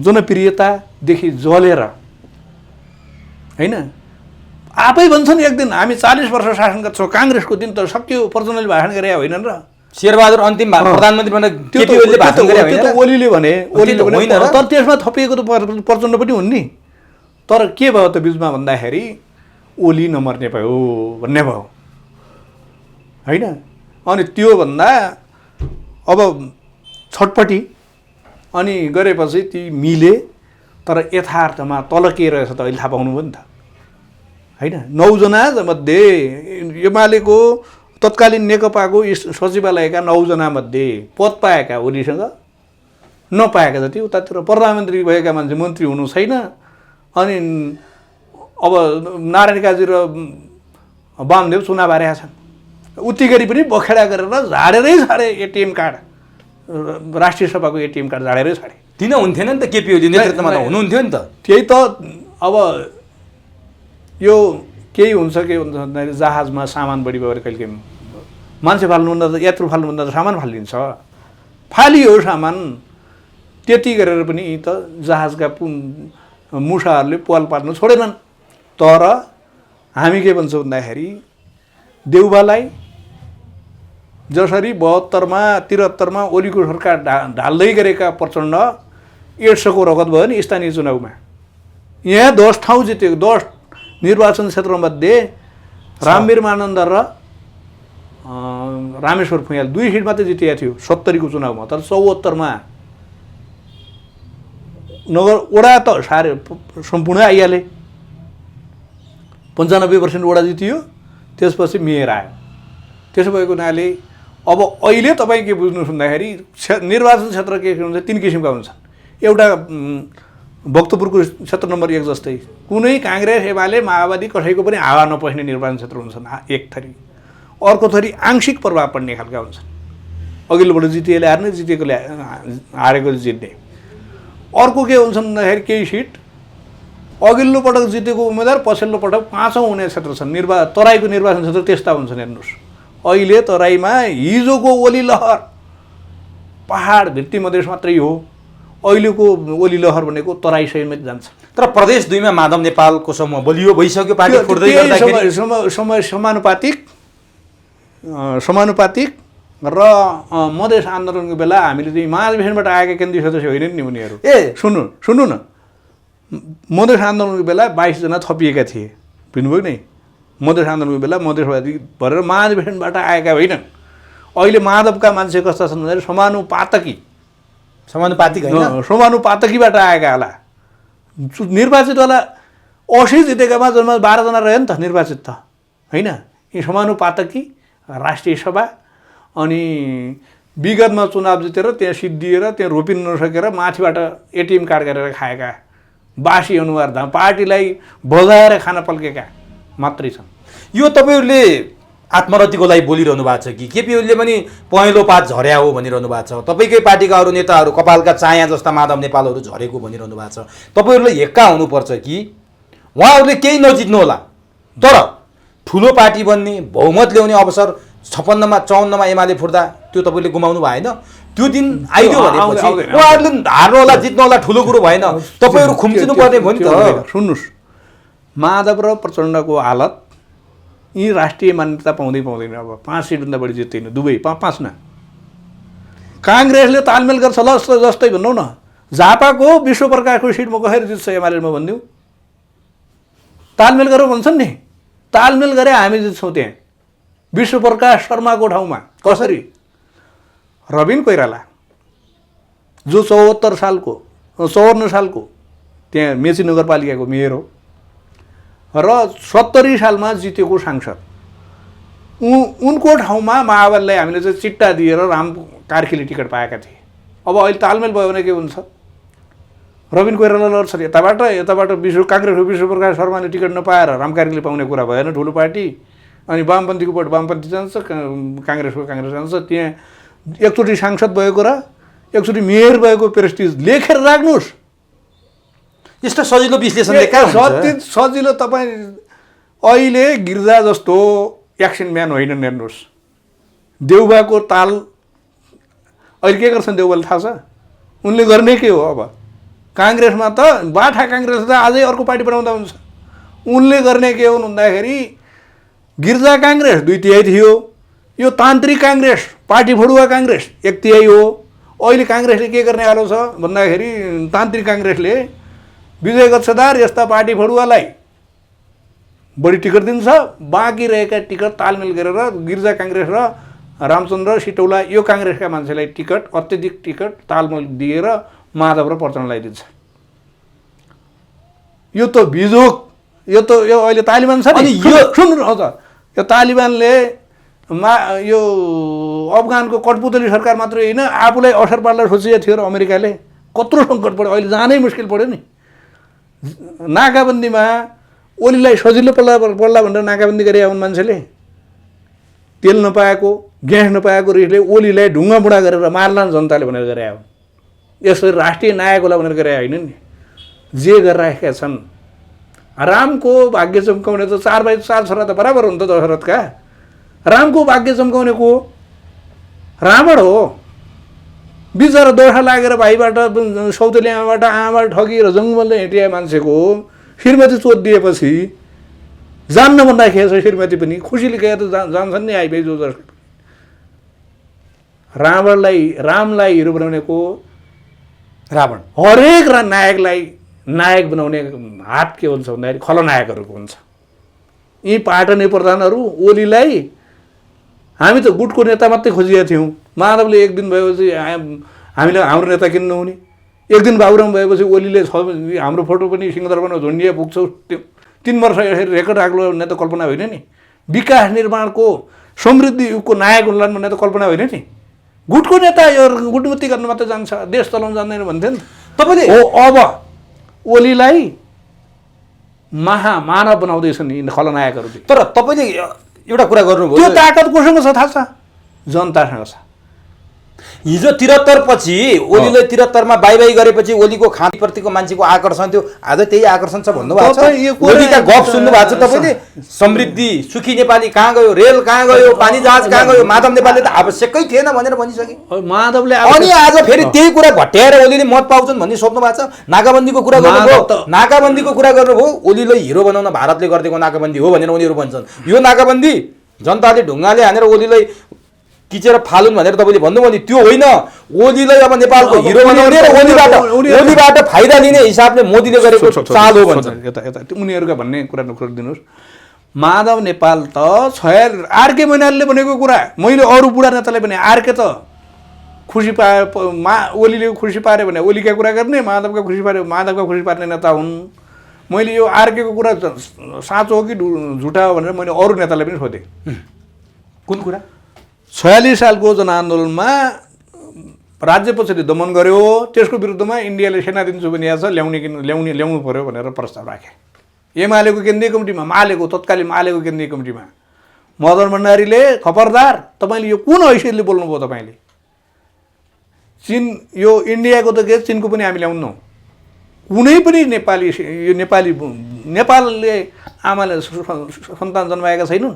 जनप्रियतादेखि जलेर होइन आफै भन्छन् एक दिन हामी 40 वर्ष शासन गर्छौँ, काङ्ग्रेसको दिन त सक्यो, प्रचण्डले भाषण गरे होइनन् र? शेरबहादुर अन्तिम प्रधानमन्त्री भनेर केपी ओलीले भाषण गरे होइन? त्यो त ओलीले भने, तर त्यसमा थपिएको त प्रचण्ड पनि हुन् नि। तर के भयो त बिचमा भन्दाखेरि ओली नमर्ने भयो भन्ने भयो होइन। अनि त्योभन्दा अब छटपट्टि अनि गरेपछि ती मिले, तर यथार्थमा तल के रहेछ त अहिले थाहा पाउनु भयो नि त होइन। 9 जना मध्ये एमालेको तत्कालीन नेकपाको सचिवालयका 9 जना मध्ये पद पाएका ओलीसँग, नपाएका जति उतातिर प्रधानमन्त्री भएका मान्छे मन्त्री हुनु छैन। अनि अब नारायण काजी र वामदेव चुनाव हारेका छन्, उति गरी पनि बखेडा गरेर झाडेरै छाडे एटिएम कार्ड, राष्ट्रिय सभाको एटिएम कार्ड झाडेरै छाडे। किन हुन्थेन नि त केपी ओली नेतृत्वमा त हुनुहुन्थ्यो नि त। त्यही त अब यो केही हुन्छ के हुन्छ भन्दाखेरि जहाजमा सामान बढी भएर कहिले काहीँ मान्छे फाल्नुभन्दा त यात्रु फाल्नुभन्दा त सामान फालिदिन्छ, फालियो सामान। त्यति गरेर पनि त जहाजका मुसाहरूले पाल पार्नु छोडेनन्। तर हामी के भन्छौँ भन्दाखेरि देउबालाई जसरी 72मा 73मा ओलीको सरकार ढाल्दै गरेका प्रचण्ड एड्सको रगत भयो नि स्थानीय चुनावमा। यहाँ 10 ठाउँ जितेको, 10 निर्वाचन क्षेत्रमध्ये रामवीर मानन्द र रामेश्वर फुयाल 2 सिट मात्रै जितेका थियो 70 को चुनावमा। तर 74मा नगर वडा त सारे सम्पूर्ण आइहाले, 95% वडा जितियो। त्यसपछि मेयर आयो। त्यसो भएको हुनाले अब अहिले तपाईँ के बुझ्नुहोस् भन्दाखेरि निर्वाचन क्षेत्र के हुन्छ, 3 किसिमका हुन्छन्। एउटा भक्तपुरको क्षेत्र नम्बर 1 जस्तै कुनै काङ्ग्रेस एमाले माओवादी कसैको पनि हावा नपस्ने निर्वाचन क्षेत्र हुन्छन् एक थरी। अर्को थरी आंशिक प्रभाव पर्ने खालका हुन्छन्, अघिल्लोबाट जितिएले हार्ने, जितेकोले हारेकोले जित्ने। अर्को के हुन्छ भन्दाखेरि केही सिट अघिल्लो पटक जितेको उम्मेदवार पछिल्लो पटक 5औँ हुने क्षेत्र छन्। तराईको निर्वाचन क्षेत्र त्यस्ता हुन्छन्। हेर्नुहोस् अहिले तराईमा हिजोको ओली लहर पहाड भित्ती मधेस मात्रै हो, अहिलेको ओली लहर भनेको तराई सहित जान्छ। तर प्रदेश 2 मा माधव नेपालको समूह बलियो भइसक्यो, पार्टी फुट्दै गर्दाखेरि समय समानुपातिक र मधेस आन्दोलनको बेला हामीले चाहिँ महाधिवेशनबाट आएका केन्द्रीय सदस्य होइनन् नि उनीहरू। सुन्नु न, मधेस आन्दोलनको बेला 22 जना थपिएका थिए, बुझ्नुभयो नि। मधेस आन्दोलनको बेला मधेसवादी भरेर महाधिवेशनबाट आएका होइनन्। अहिले माधवका मान्छे कस्ता छन् भन्दाखेरि समानुपातिकीबाट आएका होला। निर्वाचित होला 80 जितेकामा जम्मा 12 जना रह्यो नि त निर्वाचित त होइन। यी समानुपातकी राष्ट्रिय सभा अनि विगतमा चुनाव जितेर त्यहाँ सिद्धिएर त्यहाँ रोपिन नसकेर माथिबाट एटिएम कार्ड गरेर खाएका बासी अनुहार पार्टीलाई बजाएर खान पल्केका मात्रै छन्। यो तपाईँहरूले आत्मरतिको लागि बोलिरहनु भएको छ कि केपी ओलीले पनि पहेँलो पात झर्या हो भनिरहनु भएको छ? तपाईँकै पार्टीका अरू नेताहरू कपालका चाया जस्ता माधव नेपालहरू झरेको भनिरहनु भएको छ। तपाईँहरूले हेक्का हुनुपर्छ कि उहाँहरूले केही नजित्नु होला, तर ठुलो पार्टी बन्ने, बहुमत ल्याउने अवसर 56मा 54मा एमाले फुट्दा त्यो तपाईँले गुमाउनु भएन। त्यो दिन आइदियो भनेपछि उहाँहरूले हार्नु होला, जित्नु होला, ठुलो कुरो भएन। तपाईँहरू खुम्चिनु पर्ने भयो नि त। सुन्नुहोस्, माधव र प्रचण्डको हालत यी राष्ट्रिय मान्यता पाउँदैन। अब 5 सिटभन्दा बढी जित्दैन दुवै, 5 न। काङ्ग्रेसले तालमेल गर्छ ल जस्तै भनौँ न, झापाको विश्वप्रकाशको सिटमा कसरी जित्छ एमाले म भनिदिउँ? तालमेल गरेर भन्छन् नि, तालमेल गरे हामी जित्छौँ। त्यहाँ विश्वप्रकाश शर्माको ठाउँमा कसरी? रबिन कोइराला जो 54 सालको त्यहाँ मेची नगरपालिकाको मेयर हो र 70 सालमा जितेको सांसद, उनको ठाउँमा माओवादीलाई हामीले चाहिँ चिट्टा दिएर राम कार्कीले टिकट पाएका थिए। अब अहिले तालमेल भयो भने के हुन्छ? रबिन कोइराला लड्छ यताबाट काङ्ग्रेसको विश्वप्रकाश शर्माले टिकट नपाएर राम कार्कीले पाउने कुरा भएन ठुलो पार्टी। अनि वामपन्थीको पट वामपन्थी जान्छ, काङ्ग्रेसको काङ्ग्रेस जान्छ। त्यहाँ एकचोटि सांसद भएको र एकचोटि मेयर भएको प्रेस्टिज लेखेर राख्नुहोस्। यस्तो सजिलो विश्लेषणले कहाँ हुन्छ? सजिलो तपाईँ अहिले गिर्जा जस्तो एक्सन म्यान होइनन्। हेर्नुहोस् देउबाको ताल अहिले के गर्छन् देउबाले थाहा छ? उनले गर्ने के हो? अब काङ्ग्रेसमा त बाठा काङ्ग्रेस त अझै अर्को पार्टी बनाउँदा हुन्छ। उनले गर्ने के हुन् भन्दाखेरि गिर्जा काङ्ग्रेस 2/3 थियो, यो तान्त्रिक काङ्ग्रेस पार्टी फडुवा काङ्ग्रेस 1/3 हो। अहिले काङ्ग्रेसले के गर्ने हालो छ भन्दाखेरि तान्त्रिक काङ्ग्रेसले विजय गच्छदार यस्ता पार्टी फडुवालाई बढी टिकट दिन्छ, बाँकी रहेका टिकट तालमेल गरेर गिर्जा काङ्ग्रेस र रामचन्द्र सिटौला यो काङ्ग्रेसका मान्छेलाई टिकट अत्यधिक टिकट तालमेल दिएर माधव र प्रचण्डलाई दिन्छ। यो त बिजोक, यो अहिले तालिबान छ नि, सुन्नुहोस् त, यो तालिबानले यो अफगानको कठपुतली सरकार मात्रै होइन आफूलाई असर पार्न सोचेको थियो र अमेरिकाले कत्रो सङ्कट पऱ्यो, अहिले जानै मुस्किल पऱ्यो नि। नाकाबन्दीमा ओलीलाई सजिलो पर्ला भनेर नाकाबन्दी गरे हुन् मान्छेले, तेल नपाएको ग्यास नपाएको रिसले ओलीलाई ढुङ्गा बुढा गरेर मार्लान् जनताले भनेर गरे हुन्। यसरी राष्ट्रिय नायक होला भनेर गरे होइन नि, जे गरिराखेका छन्। रामको भाग्य चम्काउने त 4/4 छोरा त बराबर हुन् त दशरथका। रामको भाग्य चम्काउने को रावण हो। बिचरा दोषा लागेर भाइबाट सौतेली आमाबाट आमाबाट ठगिएर जङ्गलले हिँडिया मान्छेको श्रीमती चोट दिएपछि जान्न मन राखेको छ। श्रीमती पनि खुसीले गएर जान्छन् नि आइपुगे जो जसले। रामलाई हिरो बनाउने को रावण। हरेक नायकलाई नायक बनाउने हात के हुन्छ भन्दाखेरि खलनायकहरूको हुन्छ। यी पाटनी प्रधानहरू ओलीलाई हामी त गुटको नेता मात्रै खोजिएका थियौँ। माधवले एक दिन भएपछि हामीले हाम्रो नेता किन नहुने, एक दिन बाबुराम भएपछि ओलीले हाम्रो फोटो पनि सिंहदरबारमा झुन्डिया पुग्छौ 3 वर्ष यसरी रेकर्ड राख्लो भन्ने त कल्पना होइन नि। विकास निर्माणको समृद्धि युगको नायक हुन्लान् भन्ने त कल्पना होइन नि। गुटको नेता यो गुटमती गर्न मात्रै जान्छ, देश चलाउन जान्दैन भन्थ्यो नि तपाईँले। हो अब ओलीलाई महामानव बनाउँदैछन् यी खलनायकहरूले। तर तपाईँले एउटा कुरा गर्नुभयो, त्यो ताकत कोसँग छ थाहा छ? जनतासँग छ। हिजो 73 पछि ओलीले 73 मा बाई गरेपछि ओलीको खाँतीप्रतिको मान्छेको आकर्षण थियो, आज त्यही आकर्षण छ भन्नुभएको छ। ओलीका गफ सुन्नु भएको छ तपाईँले? समृद्धि सुखी नेपाली कहाँ गयो, रेल कहाँ गयो, पानी जहाज कहाँ गयो, माधव नेपालले त आवश्यकै थिएन भनेर भनिसके। माधवले अनि आज फेरि त्यही कुरा घट्याएर ओलीले मत पाउँछन् भन्ने सोच्नु भएको छ। नाकाबन्दीको कुरा गर्नुभयो, नाकाबन्दीको कुरा गर्नुभयो, ओलीलाई हिरो बनाउन भारतले गरिदिएको नाकाबन्दी हो भनेर उनीहरू भन्छन्। यो नाकाबन्दी जनताले ढुङ्गाले हानेर ओलीलाई किचेर फालुन् भनेर तपाईँले भन्नुभयो नि, त्यो होइन। ओलीलाई अब नेपालको हिरो बनाउने र ओलीबाट फाइदा लिने हिसाबले मोदीले गरेको चाल हो भन्छ। यता उनीहरूका भन्ने कुरा नखोरिदिनुहोस्। माधव नेपाल त आरके मैनालीले भनेको कुरा मैले अरू बुढा नेताले भने आरके त खुसी पाए ओलीले खुसी पारे भने ओलीका कुरा गर्ने, माधवका खुसी पारे माधवका खुसी पार्ने नेता हुन्। मैले यो आरकेको कुरा साँचो हो कि झुटा हो भनेर मैले अरू नेतालाई पनि सोधेँ। कुन कुरा? 46 सालको जनआन्दोलनमा राज्य पक्षले दमन गर्यो, त्यसको विरुद्धमा इन्डियाले सेना दिन्छु भने छ, ल्याउनु पर्यो भनेर प्रस्ताव राखे। एमालेको केन्द्रीय कमिटीमा तत्कालीन मालेको केन्द्रीय कमिटीमा मदन भण्डारीले खबरदार तपाईँले यो कुन हैसियतले बोल्नुभयो? तपाईँले चीन यो इन्डियाको त के चीनको पनि हामी ल्याउन्नौँ। कुनै पनि नेपालले आमाले सन्तान जन्माएका छैनन्,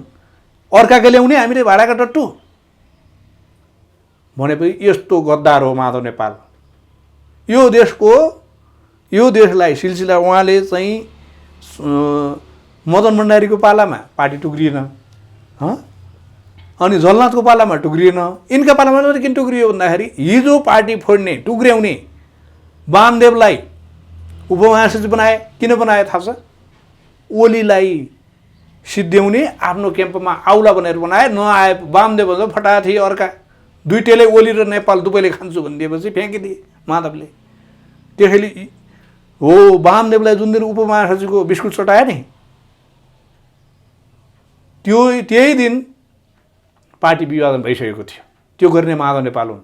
अर्काको ल्याउने हामीले भाडाका टट्टु भनेपछि यस्तो गद्दार हो माधव नेपाल। यो देशलाई सिलसिला उहाँले चाहिँ मदन भण्डारीको पालामा पार्टी टुक्रिएन, अनि झलनाथको पालामा टुक्रिएन, यिनका पालामा चाहिँ किन टुक्रियो भन्दाखेरि हिजो पार्टी फोड्ने टुक्र्याउने वामदेवलाई उपमहासचिव बनाए। किन बनाए थाहा छ? ओलीलाई सिद्ध्याउने आफ्नो क्याम्पमा आउला भनेर बनाए। नआए वामदेव फटा थिए अर्का दुईटैले ओली र नेपाल दुवैले खान्छु भनिदिएपछि फ्याँकिदिए माधवले। त्यसैले हो वामदेवलाई जुन दिन उपमहासचिवको बिस्कुट चटाए नि त्यही दिन पार्टी विभाजन भइसकेको थियो। त्यो गर्ने माधव नेपाल हुन्।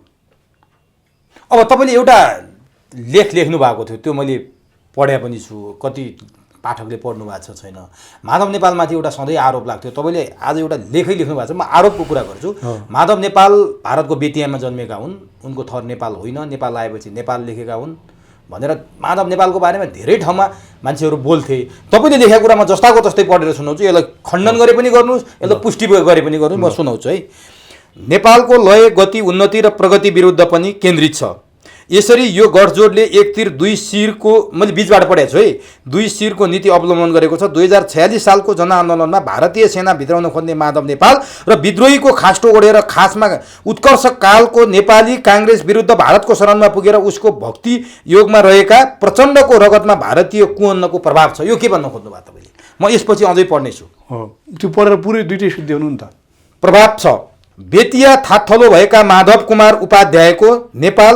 अब तपाईँले एउटा लेख लेख्नु भएको थियो, त्यो मैले पढे पनि छु, कति पाठकले पढ्नु भएको छ छैन। माधव नेपालमाथि एउटा सधैँ आरोप लाग्थ्यो, तपाईँले आज एउटा लेखै लेख्नु भएको छ। म आरोपको कुरा गर्छु। माधव नेपाल भारतको बेतियामा जन्मेका हुन्, उनको थर नेपाल होइन, नेपाल आएपछि नेपाल लेखेका हुन् भनेर माधव नेपालको बारेमा धेरै ठाउँमा मान्छेहरू बोल्थे। तपाईँले लेखेको कुरामा जस्ताको तस्तै पढेर सुनाउँछु, यसलाई खण्डन गरे पनि गर्नुहोस्, यसलाई पुष्टि गरे पनि गर्नुहोस्। म सुनाउँछु है। नेपालको लय, गति, उन्नति र प्रगति विरुद्ध पनि केन्द्रित छ। यसरी यो गठजोडले एक तीर दुई शिरको, मैले बिचबाट पढेको छु है, दुई शिरको नीति अवलम्बन गरेको छ। 2046 सालको जनआन्दोलनमा भारतीय सेना भित्राउन खोज्ने माधव नेपाल र विद्रोहीको खास्टो ओढेर खासमा उत्कर्ष कालको नेपाली काङ्ग्रेस विरुद्ध भारतको शरणमा पुगेर उसको भक्ति योगमा रहेका प्रचण्डको रगतमा भारतीय कुअन्नको प्रभाव छ। यो के भन्न खोज्नु भयो तपाईँले? म यसपछि अझै पढ्नेछु। हो, त्यो पढेर पुरै दुइटै सिद्धि हुनु नि त। प्रभाव छ। बेतिया थाथलो भएका माधव कुमार उपाध्यायको नेपाल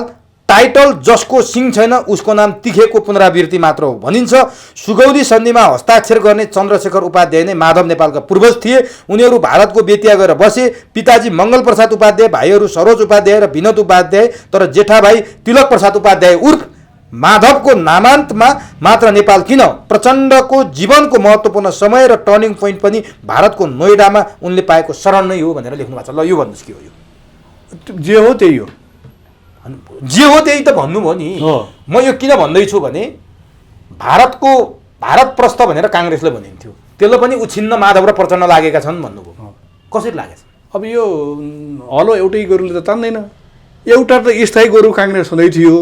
टाइटल जसको सिंह छैन उसको नाम तिखेको पुनरावृत्ति मात्र हो भनिन्छ। सुगौली सन्धिमा हस्ताक्षर गर्ने चन्द्रशेखर उपाध्याय नै माधव नेपालका पूर्वज थिए। उनीहरू भारतको बेतिया गएर बसे। पिताजी मङ्गल प्रसाद उपाध्याय, भाइहरू सरोज उपाध्याय र विनोद उपाध्याय, तर जेठा भाइ तिलक प्रसाद उपाध्याय उर्फ माधवको नामान्तमा मात्र नेपाल किन? प्रचण्डको जीवनको महत्त्वपूर्ण समय र टर्निङ पोइन्ट पनि भारतको नोइडामा उनले पाएको शरण नै हो भनेर लेख्नु भएको छ। ल यो भन्नुहोस् के हो? यो जे हो त्यही हो। जे हो त्यही त भन्नुभयो नि। म यो किन भन्दैछु भने भारत प्रस्थ भनेर काङ्ग्रेसले भनिन्थ्यो, त्यसले पनि उछिन्न माधव र प्रचण्ड लागेका छन् भन्नुभयो। कसरी लागेछ? अब यो हलो एउटै गोरुले त तान्दैन। एउटा त स्थायी गोरु काङ्ग्रेस हुँदै थियो,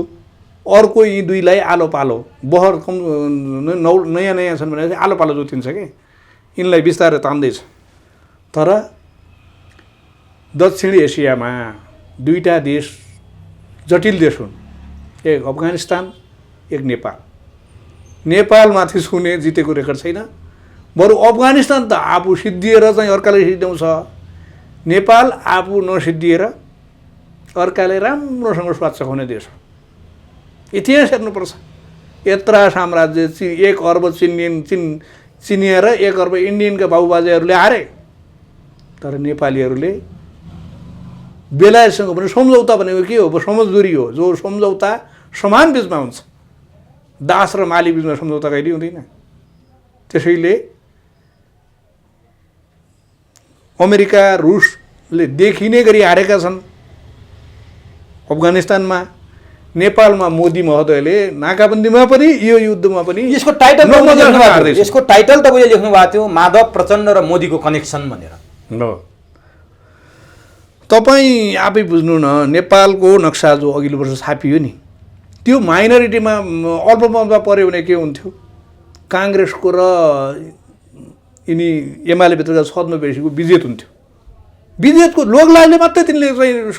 अर्को यी दुईलाई आलो पालो बहर नयाँ नयाँ छन् भने आलो पालो जोतिन्छ कि यिनलाई बिस्तारै तान्दैछ। तर दक्षिण एसियामा दुईटा देश जटिल देश हुन्, एक अफगानिस्तान एक नेपाल। नेपालमाथि छुने जितेको रेकर्ड छैन, बरु अफगानिस्तान त आफू सिद्धिएर चाहिँ अर्काले सिद्ध्याउँछ। नेपाल आफू नसिद्धिएर अर्काले राम्रोसँग स्वाद चखाउने देश हो। इतिहास हेर्नुपर्छ। यत्रा साम्राज्य 1 अर्ब चिनिया र 1 अर्ब इन्डियनका बाबुबाजेहरूले हारे, तर नेपालीहरूले बेलायतसँग पनि सम्झौता भनेको के हो? समझदुरी हो। जो सम्झौता समान बिचमा हुन्छ, दास र माली बिचमा सम्झौता कहिले हुँदैन। त्यसैले अमेरिका रुसले देखिने गरी हारेका छन् अफगानिस्तानमा। नेपालमा मोदी महोदयले नाकाबन्दीमा पनि यो युद्धमा पनि यसको टाइटल तपाईँले लेख्नु भएको थियो माधव प्रचण्ड र मोदीको कनेक्सन भनेर। तपाईँ आफै बुझ्नु न, नेपालको नक्सा जो अघिल्लो वर्ष छापियो नि, त्यो माइनोरिटीमा अल्पमतमा पऱ्यो भने के हुन्थ्यो? काङ्ग्रेसको र यिनी एमाले भित्रका छद्मवेशीको विजेत हुन्थ्यो। विजेतको लोकलाजले मात्रै तिनले चाहिँ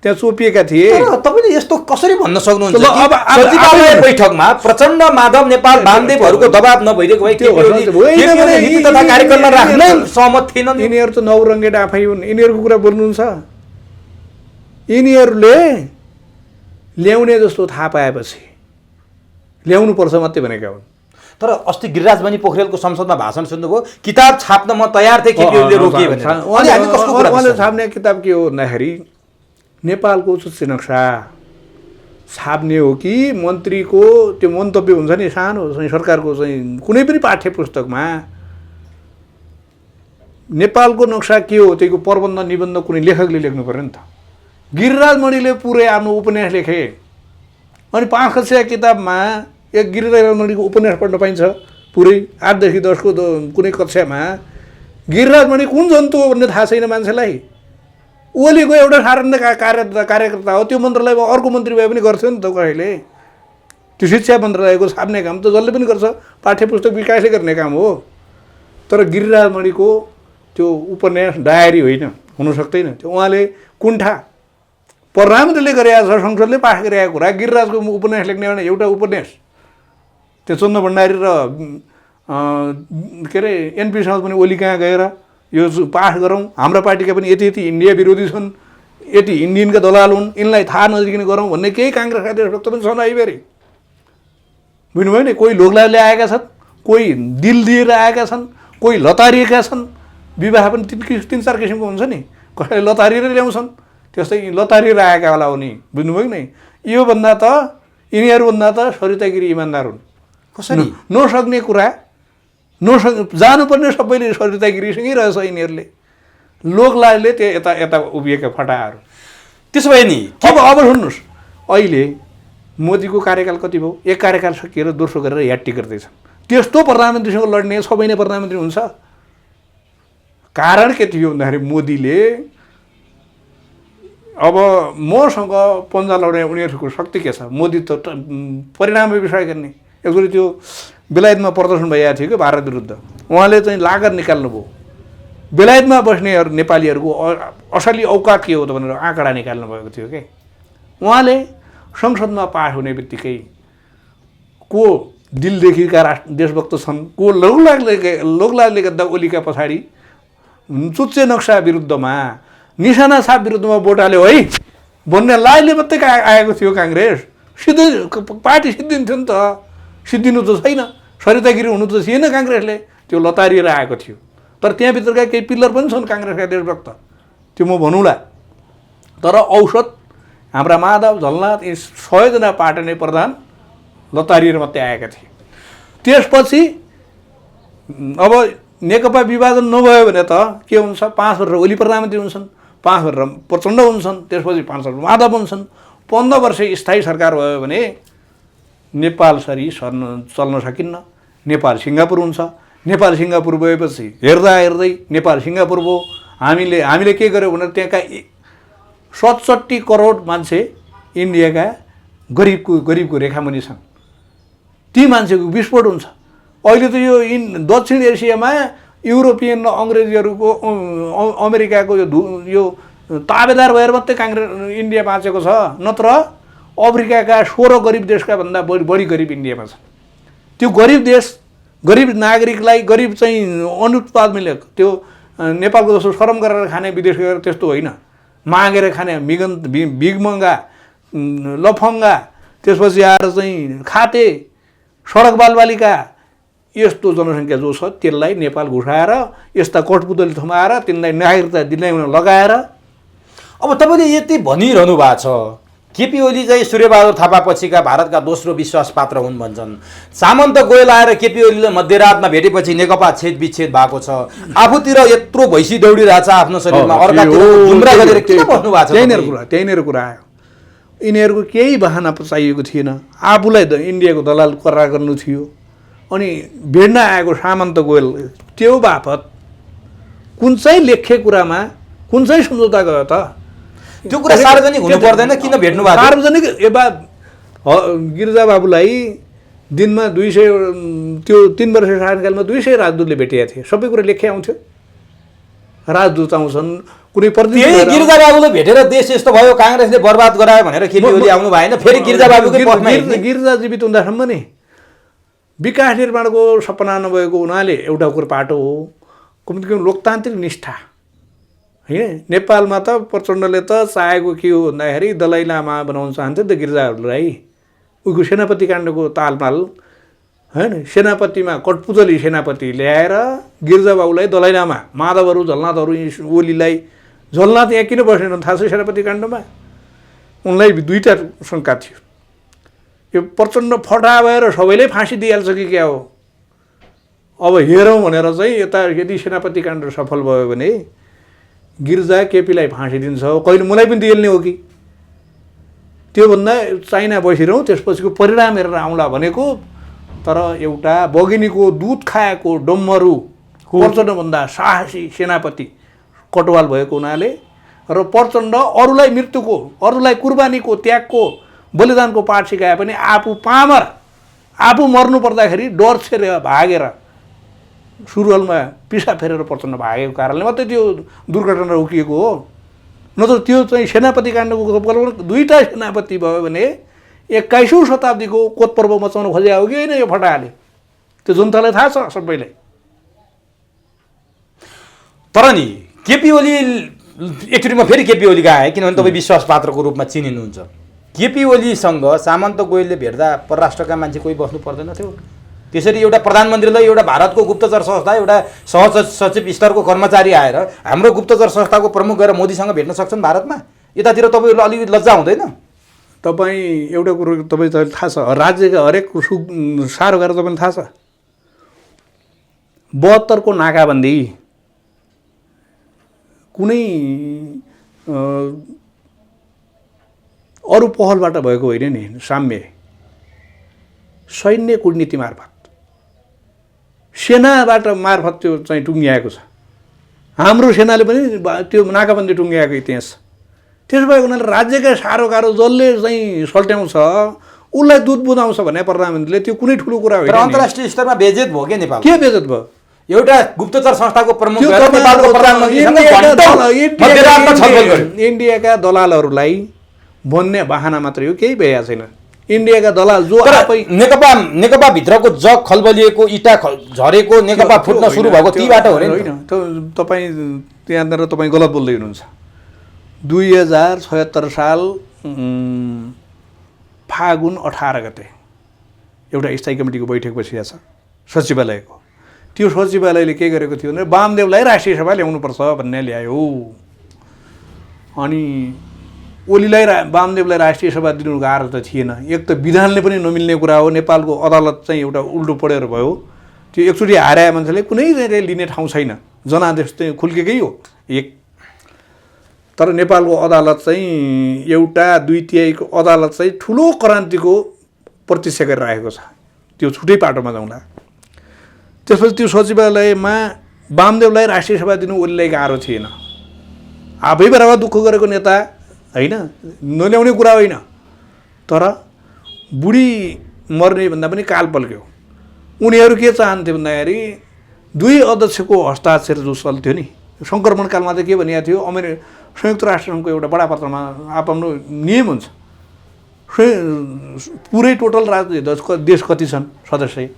त्यहाँ चोपिएका थिए। तपाईँले यस्तो कसरी भन्न सक्नुहुन्छ? सचिवालय बैठकमा प्रचण्ड माधव नेपाल वामदेवहरूको दबाब नभइरहेको भए कार्यक्रममा राख्न सहमत थिएनन्। यिनीहरू त नौरङ्गेट आफै हुन्, यिनीहरूको कुरा बोल्नुहुन्छ। यिनीहरूले ल्याउने जस्तो थाहा पाएपछि ल्याउनुपर्छ मात्रै भनेका हुन्। तर अस्ति गिरिराज पोखरेलको संसदमा भाषण सुन्नुभयो, किताब छाप्न म तयार थिएँ, केपीओलीले रोकिए भनेर। उहाँले छाप्ने किताब के हो भन्दाखेरि नेपालको चुच्चे नक्सा छाप्ने हो कि मन्त्रीको त्यो मन्तव्य हुन्छ नि सानो चाहिँ सरकारको चाहिँ कुनै पनि पाठ्य पुस्तकमा नेपालको नक्सा के हो त्यहीको प्रबन्ध निबन्ध कुनै लेखकले लेख्नु पर्यो नि त। गिरिराज मणिले पुरै आफ्नो उपन्यास लेखे, अनि 5 कक्षा किताबमा एक गिरिराज मणिको उपन्यास पढ्न पाइन्छ पुरै 8 देखि 10 को कुनै कक्षामा। गिरिराज मणि कुन जन्तु हो भन्ने थाहा छैन मान्छेलाई। ओलीको एउटा साधारण कार्यकर्ता हो, त्यो मन्त्रालयमा अर्को मन्त्री भए पनि गर्थ्यो नि त कसैले। त्यो शिक्षा मन्त्रालयको छाप्ने काम त जसले पनि गर्छ, पाठ्य पुस्तक विकासले गर्ने काम हो। तर गिरिराज मणिको त्यो उपन्यास डायरी होइन, हुन सक्दैन। त्यो उहाँले कुण्ठा प्रधानमन्त्रीले गरेका छ, संसदले पास गरेका कुरा। गिरिराजको उपन्यास लेख्ने भने एउटा उपन्यास त्यो चन्द्र भण्डारी र के अरे एनपीसँग पनि ओली कहाँ गएर यो पास गरौँ, हाम्रा पार्टीका पनि यति यति इन्डिया विरोधी छन्, यति इन्डियनका दलाल हुन्, यिनलाई थाहा नदिकन गरौँ भन्ने केही काङ्ग्रेस कार्यकर्ता पनि छन् आइबेरी। बुझ्नुभयो नि? कोही लोकलाजले आएका छन्, कोही दिल दिएर आएका छन्, कोही लतारिएका छन्। विवाह पनि 3-4 किसिमको हुन्छ नि, कसैले लतारिएर ल्याउँछन्, त्यस्तै लतारिएर आएका होला उनी। बुझ्नुभयो नि? यिनीहरूभन्दा त सरिता गिरी इमान्दार हुन्। कसरी नसक्ने कुरा जानुपर्ने सबैले सरिता गिरीसँगै रहेछ। यिनीहरूले लोकलाजले त्यो यता यता उभिएका फटाहरू। त्यसो भए नि अब सुन्नुहोस्, अहिले मोदीको कार्यकाल कति भयो? 1 कार्यकाल सकिएर दोस्रो गरेर याट्टी गर्दैछन्। त्यस्तो प्रधानमन्त्रीसँग लड्ने 6 महिना प्रधानमन्त्री हुन्छ? कारण के थियो भन्दाखेरि मोदीले अब मसँग पन्जा लड्ने उनीहरूको शक्ति के छ? मोदी त परिणाममै विषय गर्ने। एकचोटि त्यो बेलायतमा प्रदर्शन भइरहेको थियो कि भारत विरुद्ध, उहाँले चाहिँ लागत निकाल्नुभयो। बेलायतमा बस्नेहरू नेपालीहरूको असली औकात के हो त भनेर आँकडा निकाल्नु भएको थियो कि उहाँले संसदमा पास हुने बित्तिकै को दिलदेखिका देशभक्त छन्, को लोकलाजले गर्दा ओलीका पछाडि चुच्चे नक्सा विरुद्धमा, निशाना छाप विरुद्धमा भोट हाल्यो है भन्ने लाजले मात्रै आएको थियो काङ्ग्रेस। सिधै पार्टी सिद्धिन्थ्यो नि त, सिद्धिनु त छैन, सरितागिरी हुनु त थिएन। काङ्ग्रेसले त्यो लतारिएर आएको थियो। तर त्यहाँभित्रका केही पिल्लर पनि छन् काङ्ग्रेसका देशभक्त, त्यो म भनौँला। तर औसत हाम्रा माधव झलनाथ यी 100 जना पाटने प्रधान लतारिएर मात्रै आएका थिए। त्यसपछि अब नेकपा विभाजन नभयो भने त के हुन्छ? 5 वर्ष ओली प्रधानमन्त्री हुन्छन्, 5 वर्ष प्रचण्ड हुन्छन्, त्यसपछि 5 वर्ष माधव हुन्छन्, 15 वर्ष स्थायी सरकार भयो भने नेपाल सरी चल्न सकिन्न। नेपाल सिङ्गापुर हुन्छ। नेपाल सिङ्गापुर भएपछि हेर्दै नेपाल सिङ्गापुर भयो। हामीले के गर्यो भने त्यहाँका 67 करोड मान्छे इन्डियाका गरिबको रेखामुनि छन्। ती मान्छेको विस्फोट हुन्छ। अहिले त यो दक्षिण एसियामा युरोपियन र अङ्ग्रेजीहरूको अमेरिकाको यो ताबेदार भएर मात्रै काङ्ग्रेस इन्डिया बाँचेको छ, नत्र अफ्रिकाका 16 गरिब देशका भन्दा बढी गरिब इन्डियामा छन्। त्यो गरिब देश, गरिब नागरिकलाई, गरिब चाहिँ अनुत्पादनले त्यो नेपालको जस्तो शरम गरेर खाने, विदेश गएर त्यस्तो होइन, मागेर खाने भिगमङ्गा, लफङ्गा, त्यसपछि आएर चाहिँ खाते, सडक बालबालिका, यस्तो जनसङ्ख्या जो छ त्यसलाई नेपाल घुसाएर यस्ता कठपुतली थमाएर तिनलाई नागरिकता दिलाउन लगाएर। अब तपाईँले यति भनिरहनु भएको छ, केपी ओली चाहिँ सूर्यबहादुर थापा पछिका भारतका दोस्रो विश्वास पात्र हुन् भन्छन्। सामन्त गोयल आएर केपी ओलीले मध्यरातमा भेटेपछि नेकपा छेदविच्छेद भएको छ। आफूतिर यत्रो भैँसी दौडिरहेछ आफ्नो शरीरमा, अर्कातिर गुमरा गरेर किन बस्नु भएको छ? त्यहीँनिर कुरा आयो। यिनीहरूको केही बहाना चाहिएको थिएन। आफूलाई इन्डियाको दलाल करार गर्नु थियो। अनि भेट्न आएको सामन्त गोयल त्यो बापत कुन चाहिँ लेख्ने कुरामा कुन चाहिँ सम्झौता गयो त? त्यो कुरा सार्वजनिक हुनु पर्दैन, किन भेट्नु भएको? सार्वजनिक गिरिजा बाबुलाई दिनमा 200, त्यो 3 वर्ष शासनकालमा 200 राजदूतले भेटेका थिए। सबै कुरा लेखे आउँथ्यो। राजदूत आउँछन्, कुनै प्रतिनिधि गिरिजा बाबुले भेटेर देश यस्तो भयो, काङ्ग्रेसले बर्बाद गरायो भनेर केपी ओली आउनु भएन। फेरि गिरिजा बाबुकै पथमा गिरिजा जीवित हुँदासम्म नि विकास निर्माणको सपना नभएको हुनाले एउटा कुरो पाटो हो, कमती कम लोकतान्त्रिक निष्ठा होइन। नेपालमा त प्रचण्डले त चाहेको के हो भन्दाखेरि दलाई लामा बनाउन चाहन्थ्यो नि त गिरिजाहरूलाई। उनको सेनापति काण्डको तालमाल होइन, सेनापतिमा कठपुतली सेनापति ल्याएर गिरिजाबाबुलाई दलाई लामा, माधवहरू, झलनाथहरू, ओलीलाई, झलनाथ यहाँ किन बसेन थाहा छ? सेनापति काण्डमा उनलाई 2टा शङ्का थियो। यो प्रचण्ड फटा भएर सबैले फाँसी दिइहाल्छ कि क्या हो? अब हेरौँ भनेर चाहिँ यता यदि सेनापति काण्ड सफल भयो भने गिरिजा केपीलाई फाँसी दिन्छ, कहिले मलाई पनि दिइहाल्ने हो कि? त्योभन्दा चाइना बसिरहँ, त्यसपछिको परिणाम हेरेर आउँला भनेको। तर एउटा बगिनीको दुध खाएको डम्मरू प्रचण्डभन्दा साहसी सेनापति कटवाल भएको हुनाले र प्रचण्ड अरूलाई मृत्युको, अरूलाई कुर्बानीको, त्यागको, बलिदानको पाठ सिकाए पनि आफू पामर, आफू मर्नु पर्दाखेरि डर छेरेर भागेर सुरुवालमा पिसा फेरेर प्रचण्ड भागेको कारणले मात्रै त्यो दुर्घटना रोकिएको हो। नत्र त्यो चाहिँ सेनापति काण्डको 2टा सेनापति भयो भने 21औं शताब्दीको कोतपर्व मचाउन खोजेको हो कि होइन यो फटाले? त्यो जनतालाई थाहा छ सबैलाई। तर नि केपी ओली एकचोटिमा फेरि केपी ओलीका आए, किनभने तपाईँ विश्वास पात्रको रूपमा चिनिनुहुन्छ। केपी ओलीसँग सामन्त गोयलले भेट्दा परराष्ट्रका मान्छे कोही बस्नु पर्दैन थियो? त्यसरी एउटा प्रधानमन्त्रीलाई एउटा भारतको गुप्तचर संस्था, एउटा सहसचिव स्तरको कर्मचारी आएर हाम्रो गुप्तचर संस्थाको प्रमुख गएर मोदीसँग भेट्न सक्छन् भारतमा? यतातिर तपाईँहरूलाई अलिकति लज्जा हुँदैन? तपाईँ एउटा कुरो तपाईँलाई थाहा छ, राज्यका हरेक साह्रो गरेर तपाईँलाई थाहा छ 72 को नाकाबन्दी कुनै अरू पहलबाट भएको होइन नि, साम्य सैन्य कूटनीति मार्फत, सेनाबाट मार्फत त्यो चाहिँ टुङ्ग्याएको छ। हाम्रो सेनाले पनि त्यो नाकाबन्दी टुङ्ग्याएको इतिहास छ। त्यसो भए उनीहरूले राज्यका सारोकारो जसले चाहिँ सल्ट्याउँछ उसलाई दुध बुझाउँछ भने प्रधानमन्त्रीले त्यो कुनै ठुलो कुरा होइन तर अन्तर्राष्ट्रिय स्तरमा बेइज्जत भयो के नेपाल? के बेइज्जत भयो? एउटा गुप्तचर संस्थाको प्रमुख त्यो भएर नेपालको प्रधानमन्त्रीसँग घण्टौं छलफल गर्यो। इन्डियाका दलालहरूलाई भन्ने बहाना मात्रै हो, केही भइएको छैन। इन्डियाका दलाल जो आफै नेकपा भित्रको जग खलबलिएको, इटा झरेको, नेकपा फुट्न सुरु भएको तीबाट हो होइन। त्यो तपाईँ त्यहाँनिर तपाईँ गलत बोल्दै हुनुहुन्छ। 2076 साल फागुन 18 गते एउटा स्थायी कमिटीको बैठक बसिएको छ सचिवालयको। त्यो सचिवालयले के गरेको थियो भने वामदेवलाई राष्ट्रिय सभा ल्याउनुपर्छ भन्ने ल्यायो। अनि ओलीलाई वामदेवलाई राष्ट्रिय सभा दिनु गाह्रो त थिएन। एक त विधानले पनि नमिल्ने कुरा हो, नेपालको अदालत चाहिँ एउटा उल्टो पढेर भयो। त्यो एकचोटि हाराए मान्छेले कुनै लिने ठाउँ छैन, जनादेश चाहिँ खुल्केकै हो एक। तर नेपालको अदालत चाहिँ एउटा 2/3 अदालत चाहिँ ठुलो क्रान्तिको प्रतीक्षा गरिरहेको छ। त्यो छुट्टै पाटोमा जाउँला। त्यसपछि त्यो सचिवालयमा वामदेवलाई राष्ट्रिय सभा दिनु ओलीलाई गाह्रो थिएन। आफै बराबर दुःख गरेको नेता होइन, नल्याउने कुरा होइन। तर बुढी मर्ने भन्दा पनि काल पल्क्यो। उनीहरू के चाहन्थे भन्दाखेरि 2 अध्यक्षको हस्ताक्षर जो चल्थ्यो नि सङ्क्रमणकालमा चाहिँ के भनिएको थियो, संयुक्त राष्ट्रसङ्घको एउटा बडापत्रमा आफ्नो नियम हुन्छ। पुरै टोटल देश कति छन् सदस्य,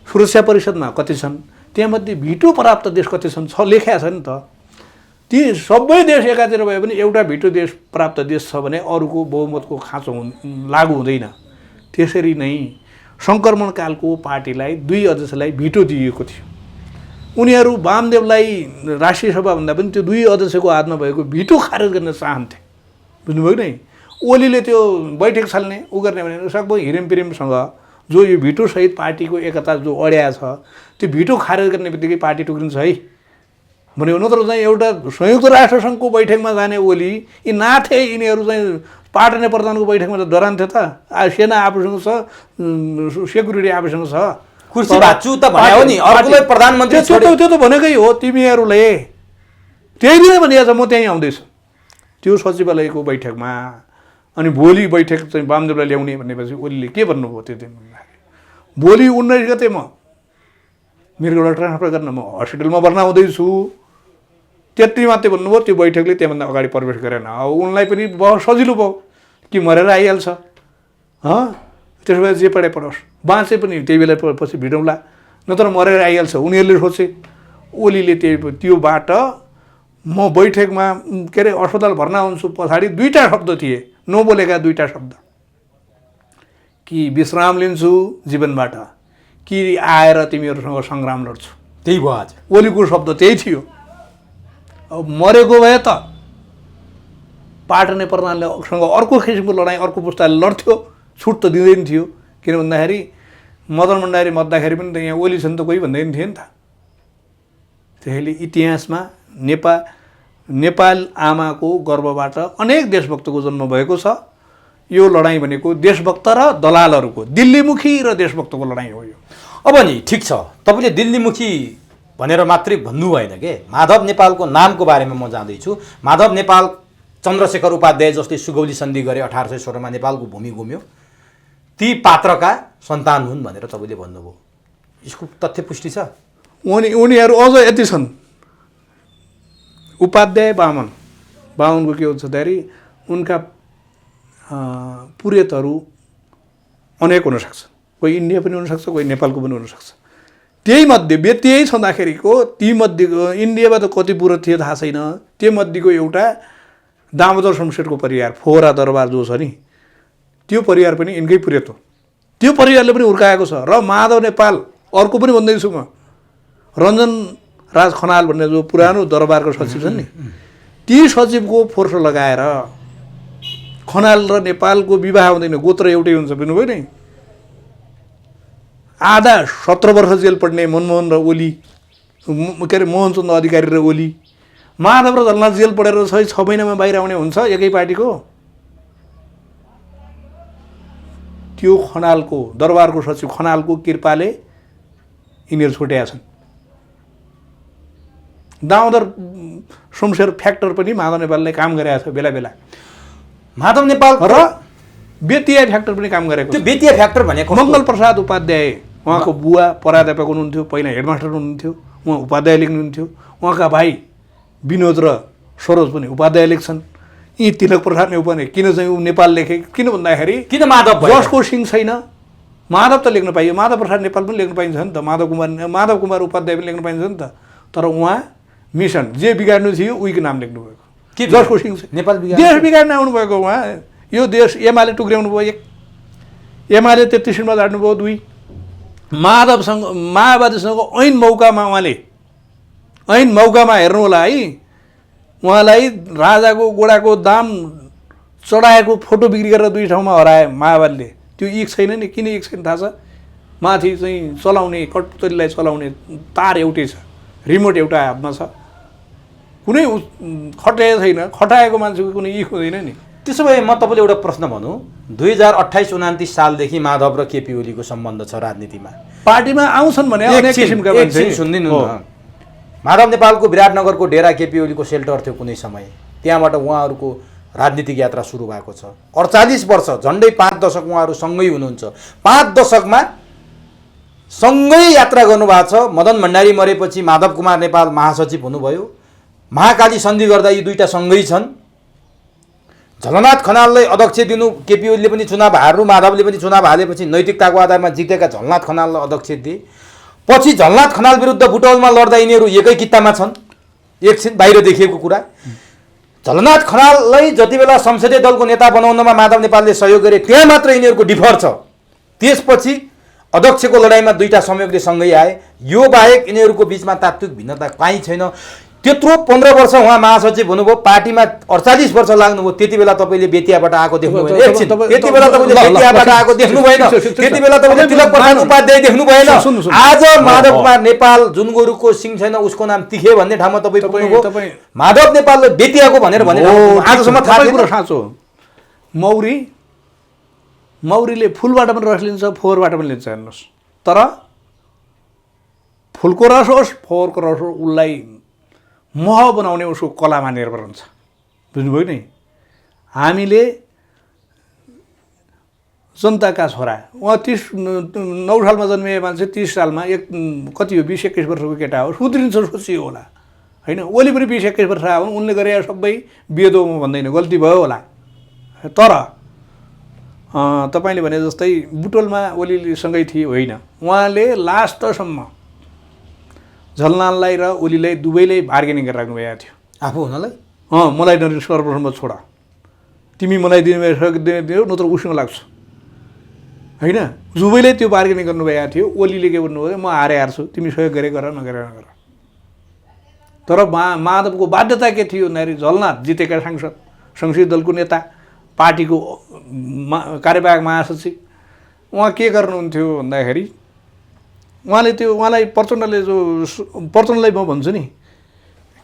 सुरक्षा परिषदमा कति छन्, त्यहाँमध्ये भिटो प्राप्त देश कति छन् लेखा छ नि त। ती सबै देश एकातिर भए पनि एउटा भिटो देश प्राप्त देश छ भने अरूको बहुमतको खाँचो लागु हुँदैन। त्यसरी नै सङ्क्रमणकालको पार्टीलाई 2 अध्यक्षलाई भिटो दिएको थियो। उनीहरू वामदेवलाई राष्ट्रिय सभाभन्दा पनि त्यो 2 अध्यक्षको हातमा भएको भिटो खारेज गर्न चाहन्थे। बुझ्नुभयो नि? ओलीले त्यो बैठक छाल्ने उ गर्ने भने सकभर हिरिमपिरिमसँग जो यो भिटोसहित पार्टीको एकता जो अड्या छ त्यो भिटो खारेज गर्ने बित्तिकै पार्टी टुक्रिन्छ है भनेको। नत्र चाहिँ एउटा संयुक्त राष्ट्रसङ्घको बैठकमा जाने ओली यी नाथे, यिनीहरू चाहिँ पाटने प्रधानको बैठकमा त डरान्थे त। सेना आफूसँग छ, सेक्युरिटी आफूसँग छ, कुर्सी भाचु त भन्यो नि, अर्कोलाई प्रधानमन्त्री त्यो त भनेकै हो। तिमीहरूले त्यही दिन भनिएको छ म त्यहीँ आउँदैछु त्यो सचिवालयको बैठकमा। अनि भोलि बैठक चाहिँ वामदेवलाई ल्याउने भनेपछि ओलीले के भन्नुभयो त्यो दिन भन्दाखेरि, भोलि 19 गते म मिर्गबाट ट्रान्सफर गर्न म हस्पिटलमा भर्ना हुँदैछु, त्यति मात्रै भन्नुभयो। त्यो बैठकले त्यहाँभन्दा अगाडि प्रवेश गरेन। अब उनलाई पनि बहुत सजिलो भयो कि मरेर आइहाल्छ, त्यसो भए जे पढे पढोस्, बाँचे पनि त्यही बेला पछि भिडौँला, नत्र मरेर आइहाल्छ उनीहरूले सोचे। ओलीले त्योबाट म बैठकमा के अरे अस्पताल भर्ना हुन्छु पछाडि 2टा शब्द थिए, नबोलेका 2टा शब्द, कि विश्राम लिन्छु जीवनबाट कि आएर तिमीहरूसँग सङ्ग्राम लड्छु। त्यही भयो आज ओलीको शब्द त्यही थियो। अब मरेको भए त पाटने प्रधानसँग अर्को किसिमको लडाइँ अर्को पुस्ताले लड्थ्यो, छुट त दिँदैन थियो। किन भन्दाखेरि मदन भण्डारी मर्दाखेरि पनि त यहाँ ओली छन् त कोही भन्दैन थियो नि त। त्यसैले इतिहासमा नेपाल आमाको गर्भबाट अनेक देशभक्तको जन्म भएको छ। यो लडाइँ भनेको देशभक्त र दलालहरूको, दिल्लीमुखी र देशभक्तको लडाइँ हो यो। अब नि ठिक छ, तपाईँले दिल्लीमुखी भनेर मात्रै भन्नु भएन के। माधव नेपालको नामको बारेमा म जान्दैछु। माधव नेपाल चन्द्रशेखर उपाध्याय जसले सुगौली सन्धि गरे 1816 मा नेपालको भूमि घुम्यो, ती पात्रका सन्तान हुन् भनेर तपाईँले भन्नुभयो। यसको तथ्य पुष्टि छ? उनीहरू अझ यति छन्, उपाध्याय बामनको के हुन्छदाखेरि उनका पुरेतहरू अनेक हुनसक्छ। कोही इन्डिया पनि हुनसक्छ, कोही नेपालको पनि हुनसक्छ। त्यही छँदाखेरिको तीमध्येको इन्डियामा त कति पुरो थियो थाहा छैन, त्योमध्येको एउटा दामोदर शमशेरको परिवार, फोहरा दरबार जो छ नि, त्यो परिवार पनि यिनकै पुरेत हो। त्यो परिवारले पनि हुर्काएको छ। र माधव नेपाल अर्को पनि भन्दैछु म, रञ्जन राज खनाल भन्ने जो पुरानो दरबारको सचिव छन् नि, ती सचिवको फोर्स लगाएर खनाल र नेपालको विवाह हुँदैन, गोत्र एउटै हुन्छ। बुझ्नुभयो नि? आधा 17 वर्ष जेल पढ्ने मनमोहन र ओली, के अरे मोहनचन्द्र अधिकारी र ओली, माधव र झलनाथ जेल पढेर 6 महिनामा बाहिर आउने हुन्छ एकै पार्टीको। त्यो खनालको दरबारको सचिव खनालको कृपाले यिनीहरू छुटेका छन्। दामोदर शमशेर फ्याक्टर पनि माधव नेपालले काम गरेको छ बेला बेला। माधव नेपाल र बेतिया फ्याक्टर पनि काम गरेको त्यो बेतिया फ्याक्टर भनेको मङ्गल प्रसाद उपाध्याय उहाँको बुवा प्राध्यापक हुनुहुन्थ्यो, पहिला हेडमास्टर हुनुहुन्थ्यो, उहाँ उपाध्याय लेख्नुहुन्थ्यो। उहाँका भाइ विनोद र सरोज पनि उपाध्याय लेख्छन्। यी तिलक प्रसाद नेउपाने किन चाहिँ ऊ नेपाल लेखे, किन भन्दाखेरि किन माधव भयो? जसको सिंह छैन। माधव त लेख्न पाइयो, माधव प्रसाद नेपाल पनि लेख्न पाइन्छ नि त, माधव कुमार उपाध्याय पनि लेख्न पाइन्छ नि त। तर उहाँ मिसन जे बिगार्नु थियो उहीको नाम लेख्नुभएको। के जसको सिंह छ नेपाल देश बिगार्न आउनुभएको उहाँ। यो देश एमाले टुक्र्याउनु भयो 1, एमाले 33 सीटमा झार्नुभयो 2, माओवादीसँग ऐन मौकामा उहाँले हेर्नु होला है, उहाँलाई राजाको गोडाको दाम चढाएको फोटो बिक्री गरेर 2 ठाउँमा हराए माओवादीले। त्यो इक छैन नि, किन इक छैन थाहा छ? माथि चाहिँ चलाउने कटुतरीलाई चलाउने तार एउटै छ, रिमोट एउटा हातमा छ, कुनै खटाएको छैन। खटाएको मान्छेको कुनै इक हुँदैन नि। त्यसो भए म तपाईँले एउटा प्रश्न भनौँ, 2028-29 सालदेखि माधव र केपी ओलीको सम्बन्ध छ राजनीतिमा, पार्टीमा आउँछन् भने अनेक किसिमका मान्छे। सुनिदिनु न, माधव नेपालको विराटनगरको डेरा केपी ओलीको सेल्टर थियो कुनै समय, त्यहाँबाट उहाँहरूको राजनीतिक यात्रा सुरु भएको छ। 48 वर्ष, झन्डै 5 दशक उहाँहरू सँगै हुनुहुन्छ। 5 दशकमा सँगै यात्रा गर्नुभएको छ। मदन भण्डारी मरेपछि माधव कुमार नेपाल महासचिव हुनुभयो। महाकाली सन्धि गर्दा यी दुईटा सँगै छन्। झलनाथ खनाललाई अध्यक्ष दिनु, केपी ओलीले पनि चुनाव हार्नु, माधवले पनि चुनाव हालेपछि नैतिकताको आधारमा जितेका झलनाथ खनाललाई अध्यक्ष दिए। पछि झलनाथ खनाल विरुद्ध बुटौलमा लड्दा यिनीहरू एकै कित्तामा छन्। एकछिन बाहिर देखिएको कुरा, झलनाथ खनाललाई जति बेला संसदीय दलको नेता बनाउनमा माधव नेपालले सहयोग गरे त्यहाँ मात्र यिनीहरूको डिफर छ। त्यसपछि अध्यक्षको लडाइँमा दुईटा संयोगले सँगै आए। यो बाहेक यिनीहरूको बिचमा तात्विक भिन्नता कहीँ छैन। त्यत्रो 15 वर्ष उहाँ महासचिव हुनुभयो, पार्टीमा 48 वर्ष लाग्नुभयो। त्यति बेला तपाईँले बेतियाबाट आएको देख्नु भएन। एकछिन, त्यति बेला तपाईँले बेतियाबाट आएको देख्नु भएन। त्यति बेला तपाईँले तिलक प्रसाद उपाध्याय देख्नु भएन। आज माधव कुमार नेपाल जुन गोरुको सिंह छैन उसको नाम तिखे भन्ने ठाउँमा तपाईँ पुग्नुभयो। माधव नेपालले बेतियाको भनेर आजसम्म थाहा छैन। साँचो मौरीले फुलबाट पनि रस लिन्छ, फोहोरबाट पनि लिन्छ। हेर्नुहोस्, तर फुलको रस होस् फोहोरको रस होस्, उसलाई मह बनाउने उसको कलामा निर्भर हुन्छ। बुझ्नुभयो नि? हामीले जनताका छोरा, उहाँ 9 सालमा जन्मिए मान्छे 30 सालमा कति हो 20-21 वर्षको केटा हो, सुध्रिन्छ सोचियो होला होइन। ओली पनि 20-21 वर्ष आयो, उनले गरे सबै बेदो म भन्दैन, गल्ती भयो होला। तर तपाईँले भने जस्तै बुटोलमा ओलीसँगै थिए होइन, उहाँले लास्टसम्म झलनाथलाई र ओलीलाई दुवैले बार्गेनिङ गरेर राख्नुभएको थियो आफू हुनलाई। मलाई सर्वप्रथम छोडा, तिमी मलाई दिनु नत्र उसँग लाग्छ होइन। दुवैले त्यो बार्गेनिङ गर्नुभएको थियो। ओलीले के भन्नुभयो, म हार्छु, तिमी सहयोग गरे गर नगर। तर माधवको बाध्यता के थियो भन्दाखेरि झलनाथ जितेका सांसद, संसदीय दलको नेता, पार्टीको कार्यवाहक महासचिव, उहाँ के गर्नुहुन्थ्यो भन्दाखेरि उहाँलाई प्रचण्डलाई म भन्छु नि,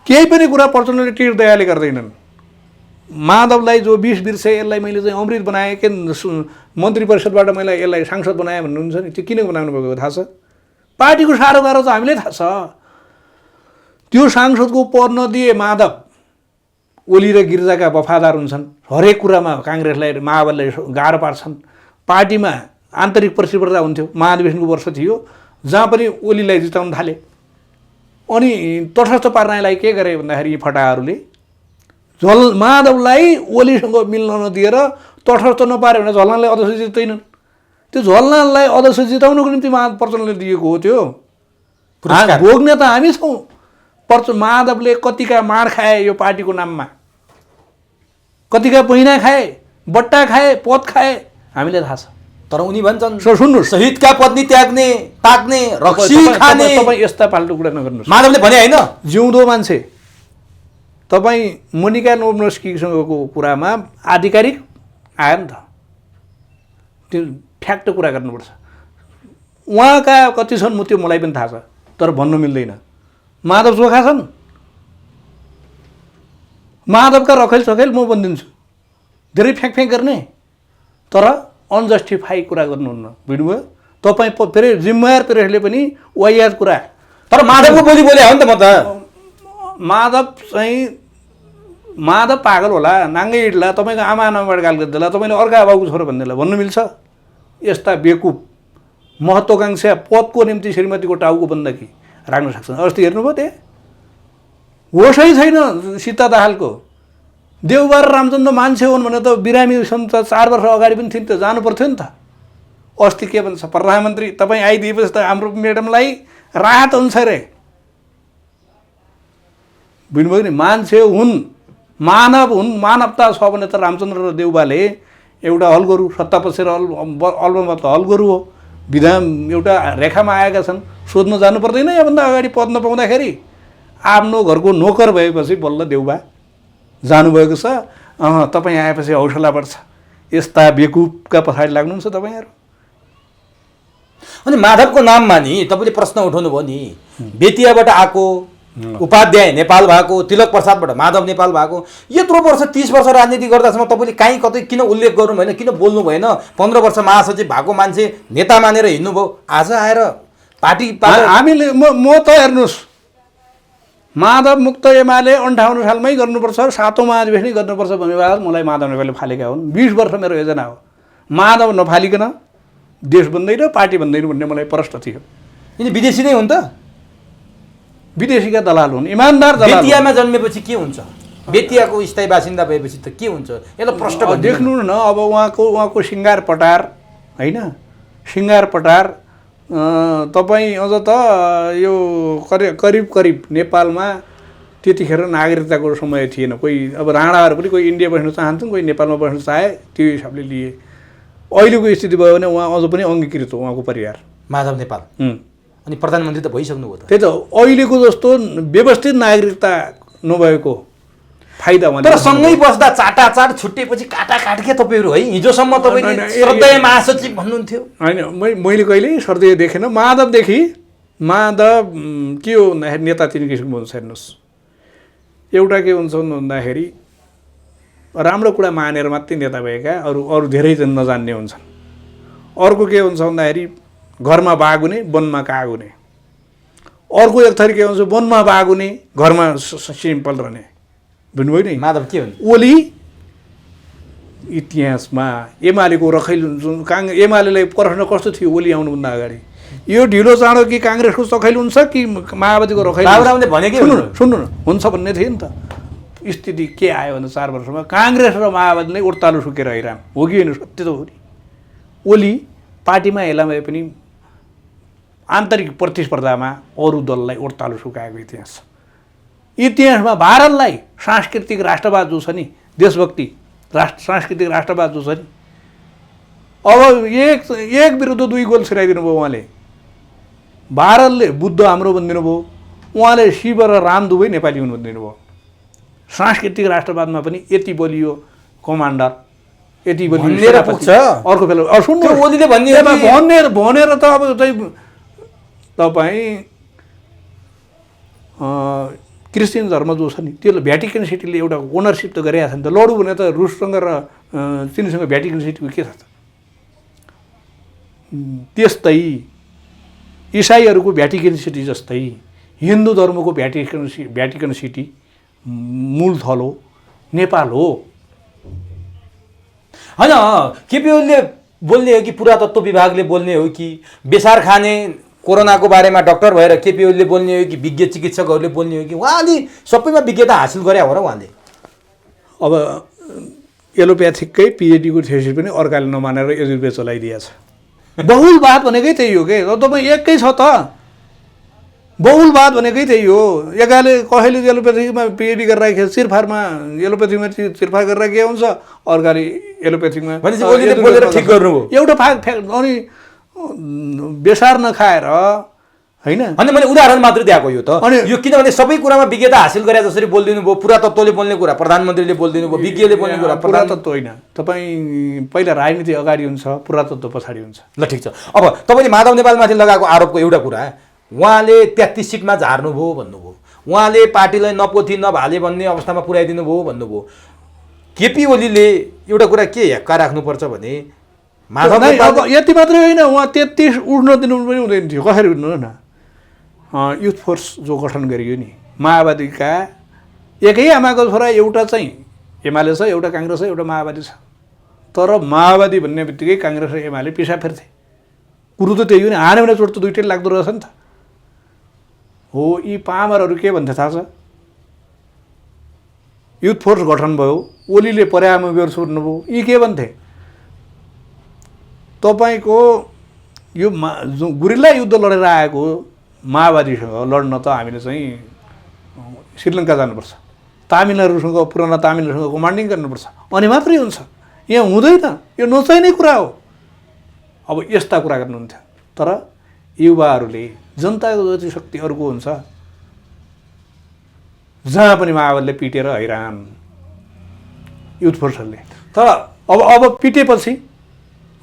केही पनि कुरा प्रचण्डले टिर दयाले गर्दैनन्। माधवलाई जो 20 वर्ष यसलाई मैले चाहिँ अमृत बनाएँ के मन्त्री परिषदबाट मैले यसलाई सांसद बनाएँ भन्नुहुन्छ नि, त्यो किन बनाउनु भएको थाहा छ? पार्टीको साह्रो गाह्रो त हामीलाई थाहा छ। त्यो सांसदको पद नदिए माधव ओली र गिरिजाका वफादार हुन्छन्। हरेक कुरामा काङ्ग्रेसलाई माओवादीलाई गाह्रो पार्छन्। पार्टीमा आन्तरिक प्रतिस्पर्धा हुन्थ्यो। महाधिवेशनको वर्ष थियो जहाँ पनि ओलीलाई जिताउन थाले। अनि तटस्थ पार्नलाई के गरे भन्दाखेरि यी फटाहरूले माधवलाई ओलीसँग मिल्न नदिएर तटस्थ नपार्यो भने झलनाथलाई अध्यक्ष जित्दैनन्। त्यो झलनाथलाई अध्यक्ष जिताउनुको निम्ति प्रचण्डले दिएको हो। त्यो भोग्ने त हामी छौँ। माधवले कतिका मार खाए यो पार्टीको नाममा, कतिका पहिना खाए, बट्टा खाए, पद खाए, हामीलाई थाहा छ। तर उनी भन्छन् सुन्नु, शहीदका पत्नी त्याग्ने, ताक्ने, रक्सी खाने। तपाईँ यस्ता फाल्टु कुरा नगर्नुहोस्। माधवले भने होइन, जिउँदो मान्छे तपाईँ मोनिका नोभ्नस्कीसँगको कुरामा आधिकारिक आयो नि त, त्यो फ्याक्ट कुरा गर्नुपर्छ। उहाँका कति छन् म त्यो मलाई पनि थाहा छ, तर भन्नु मिल्दैन। माधव चोखा छन्, माधवका रखेल सखेल म भनिदिन्छु, धेरै फ्याँक गर्ने, तर अनजस्टिफाई कुरा गर्नुहुन्न। बुझ्नुभयो? तपाईँ फेरि जिम्मेवार प्रेसले पनि वाहियात कुरा। तर माधवको बोली बोले हो नि त। म त माधव चाहिँ माधव पागल होला, नाङ्गै हिँड्ला, तपाईँको आमा नामबाट गाल गरिदिएला, तपाईँले अर्का बाबुको छोरो भनिदिएला भन्नु मिल्छ? यस्ता बेकुप महत्त्वाकांक्षा पदको निम्ति श्रीमतीको टाउको बन्दकी राख्न सक्छन्। अस्ति हेर्नुभयो त्यहाँ होसै छैन सीता दाहालको। देउबा र रामचन्द्र मान्छे हुन् भने त बिरामी छन् त 4 वर्ष अगाडि पनि थिइन् त, जानु पर्थ्यो नि त। अस्ति के भन्छ प्रधानमन्त्री तपाईँ आइदिएपछि त हाम्रो म्याडमलाई राहत हुन्छ रे। बुझ्नुभयो नि? मान्छे हुन्, मानव हुन्, मानवता छ भने त रामचन्द्र र देउबाले एउटा हल गरौँ, सत्ता पसेर अलमा त हल गरौँ हो। विधान एउटा रेखामा आएका छन्, सोध्न जानु पर्दैन यहाँभन्दा अगाडि पद नपाउँदाखेरि। आफ्नो घरको नोकर भएपछि बल्ल देउबा जानुभएको छ। तपाईँ आएपछि हौसला बढ्छ। यस्ता बेकुपका पछाडि लाग्नुहुन्छ तपाईँहरू। अनि माधवको नाममा नि तपाईँले प्रश्न उठाउनु भयो नि, बेतियाबाट आएको उपाध्याय नेपाल भएको, तिलक प्रसादबाट माधव नेपाल भएको, यत्रो वर्ष 30 वर्ष राजनीति गर्दासम्म तपाईँले काहीँ कतै किन उल्लेख गर्नु भएन, किन बोल्नु भएन? 15 वर्ष महासचिव भएको मान्छे नेता मानेर हिँड्नुभयो, आज आएर पार्टी हामीले म त हेर्नुहोस्, माधव मुक्त एमाले 58 सालमै गर्नुपर्छ, 7औं महाधिवेशनै गर्नुपर्छ भन्ने बात मलाई माधव नेपालले फालेका हुन्। 20 वर्ष मेरो योजना हो। माधव नफालिकन देश बन्दैन, पार्टी बन्दैन भन्ने मलाई प्रश्न थियो। यिनी विदेशी नै हुन् त? विदेशीका दलाल हुन्, इमानदार दलाल। बेतियामा जन्मेपछि के हुन्छ? बेतियाको स्थायी बासिन्दा भएपछि त के हुन्छ? यसलाई प्रश्न देख्नु न। अब उहाँको सिङ्गार पटार होइन, सिङ्गार पटार तपाईँ अझ त यो करिब नेपालमा त्यतिखेर नागरिकताको समय थिएन। कोही अब राणाहरू पनि कोही इन्डिया बस्न चाहन्छन्, कोही नेपालमा बस्न चाहे, त्यो हिसाबले लिए। अहिलेको स्थिति भयो भने उहाँ अझ पनि अङ्गीकृत हो, उहाँको परिवार माधव नेपाल। अनि प्रधानमन्त्री त भइसक्नुभयो त। त्यही त अहिलेको जस्तो व्यवस्थित नागरिकता नभएको फाइदा भने। तर सँगै बस्दा चाटाचाट छुट्टिएपछि काटाकाट के तपाईँहरू है? हिजोसम्म तपाईँले श्रद्धेय महासचिव भन्नुहुन्थ्यो। होइन, मैले कहिल्यै श्रद्धेय देखेन। माधवदेखि माधव के हो भन्दाखेरि नेता 3 किसिमको हुन्छ हेर्नुहोस्। एउटा के हुन्छ भन्दाखेरि राम्रो कुरा मानेर मात्रै नेता भएका, अरू धेरै नजान्ने हुन्छन्। अर्को के हुन्छ भन्दाखेरि घरमा बागुने, वनमा कागुने। अर्को एक थरी के हुन्छ, वनमा बागुने, घरमा सिम्पल रहने। बुझ्नुभयो नि? माधव के हुन्? ओली इतिहासमा एमालेको रखैल एमालेलाई प्रश्न कस्तो थियो ओली आउनुभन्दा अगाडि, यो ढिलो चाँडो कि काङ्ग्रेसको चखैल हुन्छ कि माओवादीको रखैल? सुन्नु न, हुन्छ भन्ने थियो नि त। स्थिति के आयो भने 4 वर्षमा काङ्ग्रेस र माओवादी नै उडतालु सुकेर हैरान हो कि होइन? सत्य त हो नि। ओली पार्टीमा हेला भए पनि आन्तरिक प्रतिस्पर्धामा अरू दललाई उडतालु सुकाएको इतिहास छ। इतिहासमा भारतलाई सांस्कृतिक राष्ट्रवाद जो छ नि, देशभक्ति सांस्कृतिक राष्ट्रवाद जो छ नि, अब एक विरुद्ध 2 गोल छिराइदिनु भयो उहाँले। भारतले बुद्ध हाम्रो भनिदिनु भयो, उहाँले शिव र राम दुवै नेपाली हुन् भनिदिनु भयो। सांस्कृतिक राष्ट्रवादमा पनि यति बलियो कमान्डर, यति बलियो अर्को बेला सुन्नु ओलीले भनेर त अब तपाईँ क्रिस्चियन धर्म जो छ नि, त्यसले भ्याटिकन सिटीले एउटा ओनरसिप त गरिरहेको छ नि त। लडु भने त रुससँग र चिनीसँग भ्याटिकन सिटीको के छ त? त्यस्तै इसाईहरूको भ्याटिकन सिटी जस्तै हिन्दू धर्मको भ्याटिकन सिटी मूल थलो नेपाल हो। होइन, केपी ओलीले बोल्ने हो कि पुरातत्व विभागले बोल्ने हो कि बेसार खाने कोरोनाको बारेमा डाक्टर भएर केपी ओलीले बोल्ने हो कि विज्ञ चिकित्सकहरूले बोल्ने हो कि उहाँले सबैमा विज्ञता हासिल गरे हो र उहाँले? अब एलोप्याथिककै पिएचडीको थेसिस पनि अर्काले नमानेर एजुर्वेद चलाइदिएछ। बहुलवाद भनेकै त्यही हो के? तपाईँ एकै छ त। बहुलवाद भनेकै त्यही हो। एकाले कसैले एलोप्याथिकमा पिएचडी गरेर राखेको सिरफारमा एलोप्याथिकमा सिरफार गरेर के हुन्छ, अर्काले एलोप्याथिकमा ठिक गर्नुभयो। एउटा अनि बेसार नखाएर होइन। अनि मैले उदाहरण मात्र दिएको यो त। अनि यो किनभने सबै कुरामा विज्ञता हासिल गरे जसरी बोलिदिनु भयो, पुरातत्वले बोल्ने कुरा प्रधानमन्त्रीले बोलिदिनु भयो, विज्ञले बोल्ने कुरा पुरातत्व होइन। तपाईँ पहिला राजनीति अगाडि हुन्छ, पुरातत्व पछाडि हुन्छ। ल ठिक छ। अब तपाईँले माधव नेपालमाथि लगाएको आरोपको एउटा कुरा, उहाँले 33 सिटमा झार्नुभयो भन्नुभयो, उहाँले पार्टीलाई नपोथी नभाले भन्ने अवस्थामा पुर्याइदिनु भयो भन्नुभयो। केपी ओलीले एउटा कुरा के हेक्का राख्नुपर्छ भने माधव अब यति मात्रै होइन, उहाँ 33 उठ्न दिनु पनि हुँदैन थियो। कसरी उठ्नु न? युथ फोर्स जो गठन गरियो नि माओवादीका एकै आमाको छोरा एउटा चाहिँ एमाले छ, एउटा काङ्ग्रेस छ, एउटा माओवादी छ। तर माओवादी भन्ने बित्तिकै काङ्ग्रेस र एमाले पिसा फेर्थे। कुरो त त्यही हो नि, हाने भने चोट त दुइटै लाग्दो रहेछ नि त। हो, यी पामरहरू के भन्थे थाहा छ? युथ फोर्स गठन भयो, ओलीले पर्यामा बेर छोड्नुभयो, यी के भन्थे? तपाईँको यो गुरिल्ला युद्ध लडेर आएको माओवादीसँग लड्न त हामीले चाहिँ श्रीलङ्का जानुपर्छ, तामिलनाडुसँग, पुराना तामिलनाडुसँग कमान्डिङ गर्नुपर्छ, अनि मात्रै हुन्छ। यहाँ हुँदैन, यो नचाहिने कुरा हो। अब यस्ता कुरा गर्नुहुन्थ्यो। तर युवाहरूले जनताको जति शक्ति अर्को हुन्छ, जहाँ पनि माओवादीले पिटेर हैरान युथ फोर्सहरूले। तर अब पिटेपछि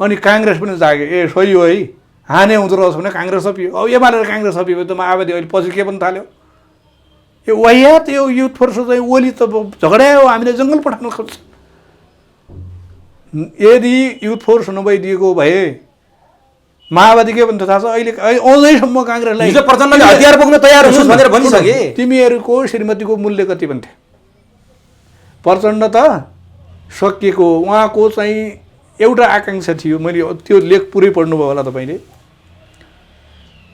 अनि काङ्ग्रेस पनि जाग्यो, ए सही हो है, हाने हुँदो रहेछ भने काङ्ग्रेस सपियो। अब एमाले र काङ्ग्रेस सपियो त माओवादी अहिले पछि के पनि थाल्यो? यो वाहियात यो युथ फोर्स चाहिँ ओली त झगडा हो, हामीले जङ्गल पठाउन खोज्छ। यदि युथ फोर्स नभइदिएको भए माओवादी के भन्थ्यो थाहा छ? अहिले अझैसम्म काङ्ग्रेसलाई प्रचण्डले हतियार बोक्न तयार हुनुहोस् भनेर भनिसके। तिमीहरूको श्रीमतीको मूल्य कति भन्थे? प्रचण्ड त सकिएको। उहाँको चाहिँ एउटा आकाङ्क्षा थियो, मैले त्यो लेख पुरै पढ्नुभयो होला तपाईँले।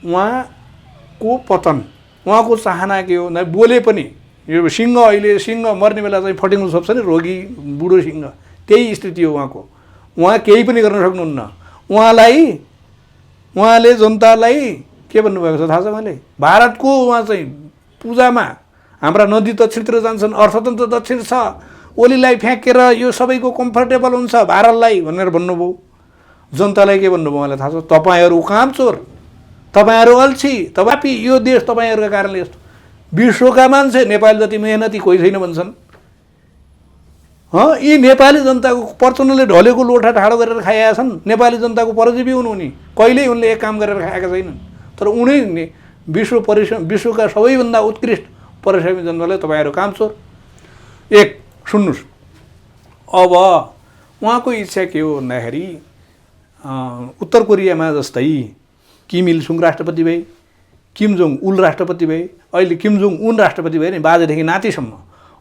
उहाँको पतन, उहाँको चाहना के हो? बोले पनि यो सिंह, अहिले सिंह मर्ने बेला चाहिँ फटिनु सक्छ नि, रोगी बुढो सिंह, त्यही स्थिति हो उहाँको। उहाँ केही पनि गर्न सक्नुहुन्न। उहाँले जनतालाई के भन्नुभएको छ थाहा छ? उहाँले भारतको उहाँ चाहिँ पूजामा हाम्रा नदी दक्षिणतिर जान्छन्, अर्थतन्त्र दक्षिण छ, ओलीलाई फ्याँकेर यो सबैको कम्फर्टेबल हुन्छ भारतलाई भनेर भन्नुभयो। जनतालाई के भन्नुभयो उहाँले थाहा छ? तपाईँहरू कामचोर, तपाईँहरू अल्छी, तपाईँ यो देश तपाईँहरूका कारणले यस्तो। विश्वका मान्छे नेपाल जति मेहनती कोही छैन भन्छन्। यी नेपाली जनताको प्रचण्डले ढलेको लोठा ठाडो गरेर खाएका छन्। नेपाली जनताको परजीवी हुनु नि, कहिल्यै उनले एक काम गरेर खाएका छैनन्। तर उनी विश्वका सबैभन्दा उत्कृष्ट परिश्रमी जनताले तपाईँहरू कामचोर। एक सुन्नुहोस्, अब उहाँको इच्छा के हो भन्दाखेरि उत्तर कोरियामा जस्तै किम इल सुङ राष्ट्रपति भए, किम जोङ उल राष्ट्रपति भए, अहिले किम जोङ उन राष्ट्रपति भए नि, बाजेदेखि नातिसम्म।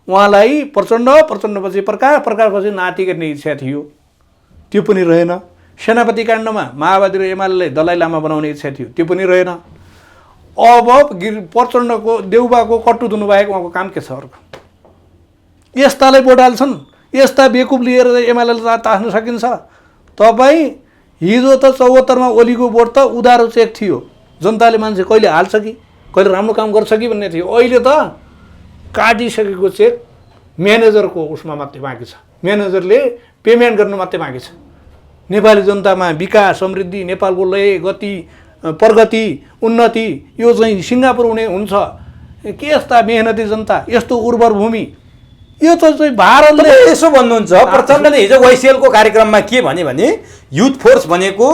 उहाँलाई प्रचण्डपछि प्रकारपछि नाति गर्ने इच्छा थियो, त्यो पनि रहेन। सेनापति काण्डमा माओवादी र एमालेलाई दलाई लामा बनाउने इच्छा थियो, त्यो पनि रहेन। अब प्रचण्डको देउबाको कट्टु धुनु बाहेक उहाँको काम के छ अर्को? यस्तालाई भोट हाल्छन्, यस्ता बेकुब लिएर एमालेलाई तास्न सकिन्छ? तपाईँ हिजो त 74मा ओलीको भोट त उधारो चेक थियो, जनताले मान्छे कहिले हाल्छ कि कहिले राम्रो काम गर्छ कि भन्ने थियो। अहिले त काटिसकेको चेक म्यानेजरको उसमा मात्रै बाँकी छ, म्यानेजरले पेमेन्ट गर्नु मात्रै बाँकी छ। नेपाली जनतामा विकास, समृद्धि, नेपालको लय, गति, प्रगति, उन्नति यो चाहिँ सिङ्गापुर हुने हुन्छ। के यस्ता मेहनती जनता, यस्तो उर्वर भूमि, यो त चाहिँ भारतले यसो भन्नुहुन्छ। प्रचण्डले हिजो वाइसिएलको कार्यक्रममा के भने युथ फोर्स भनेको,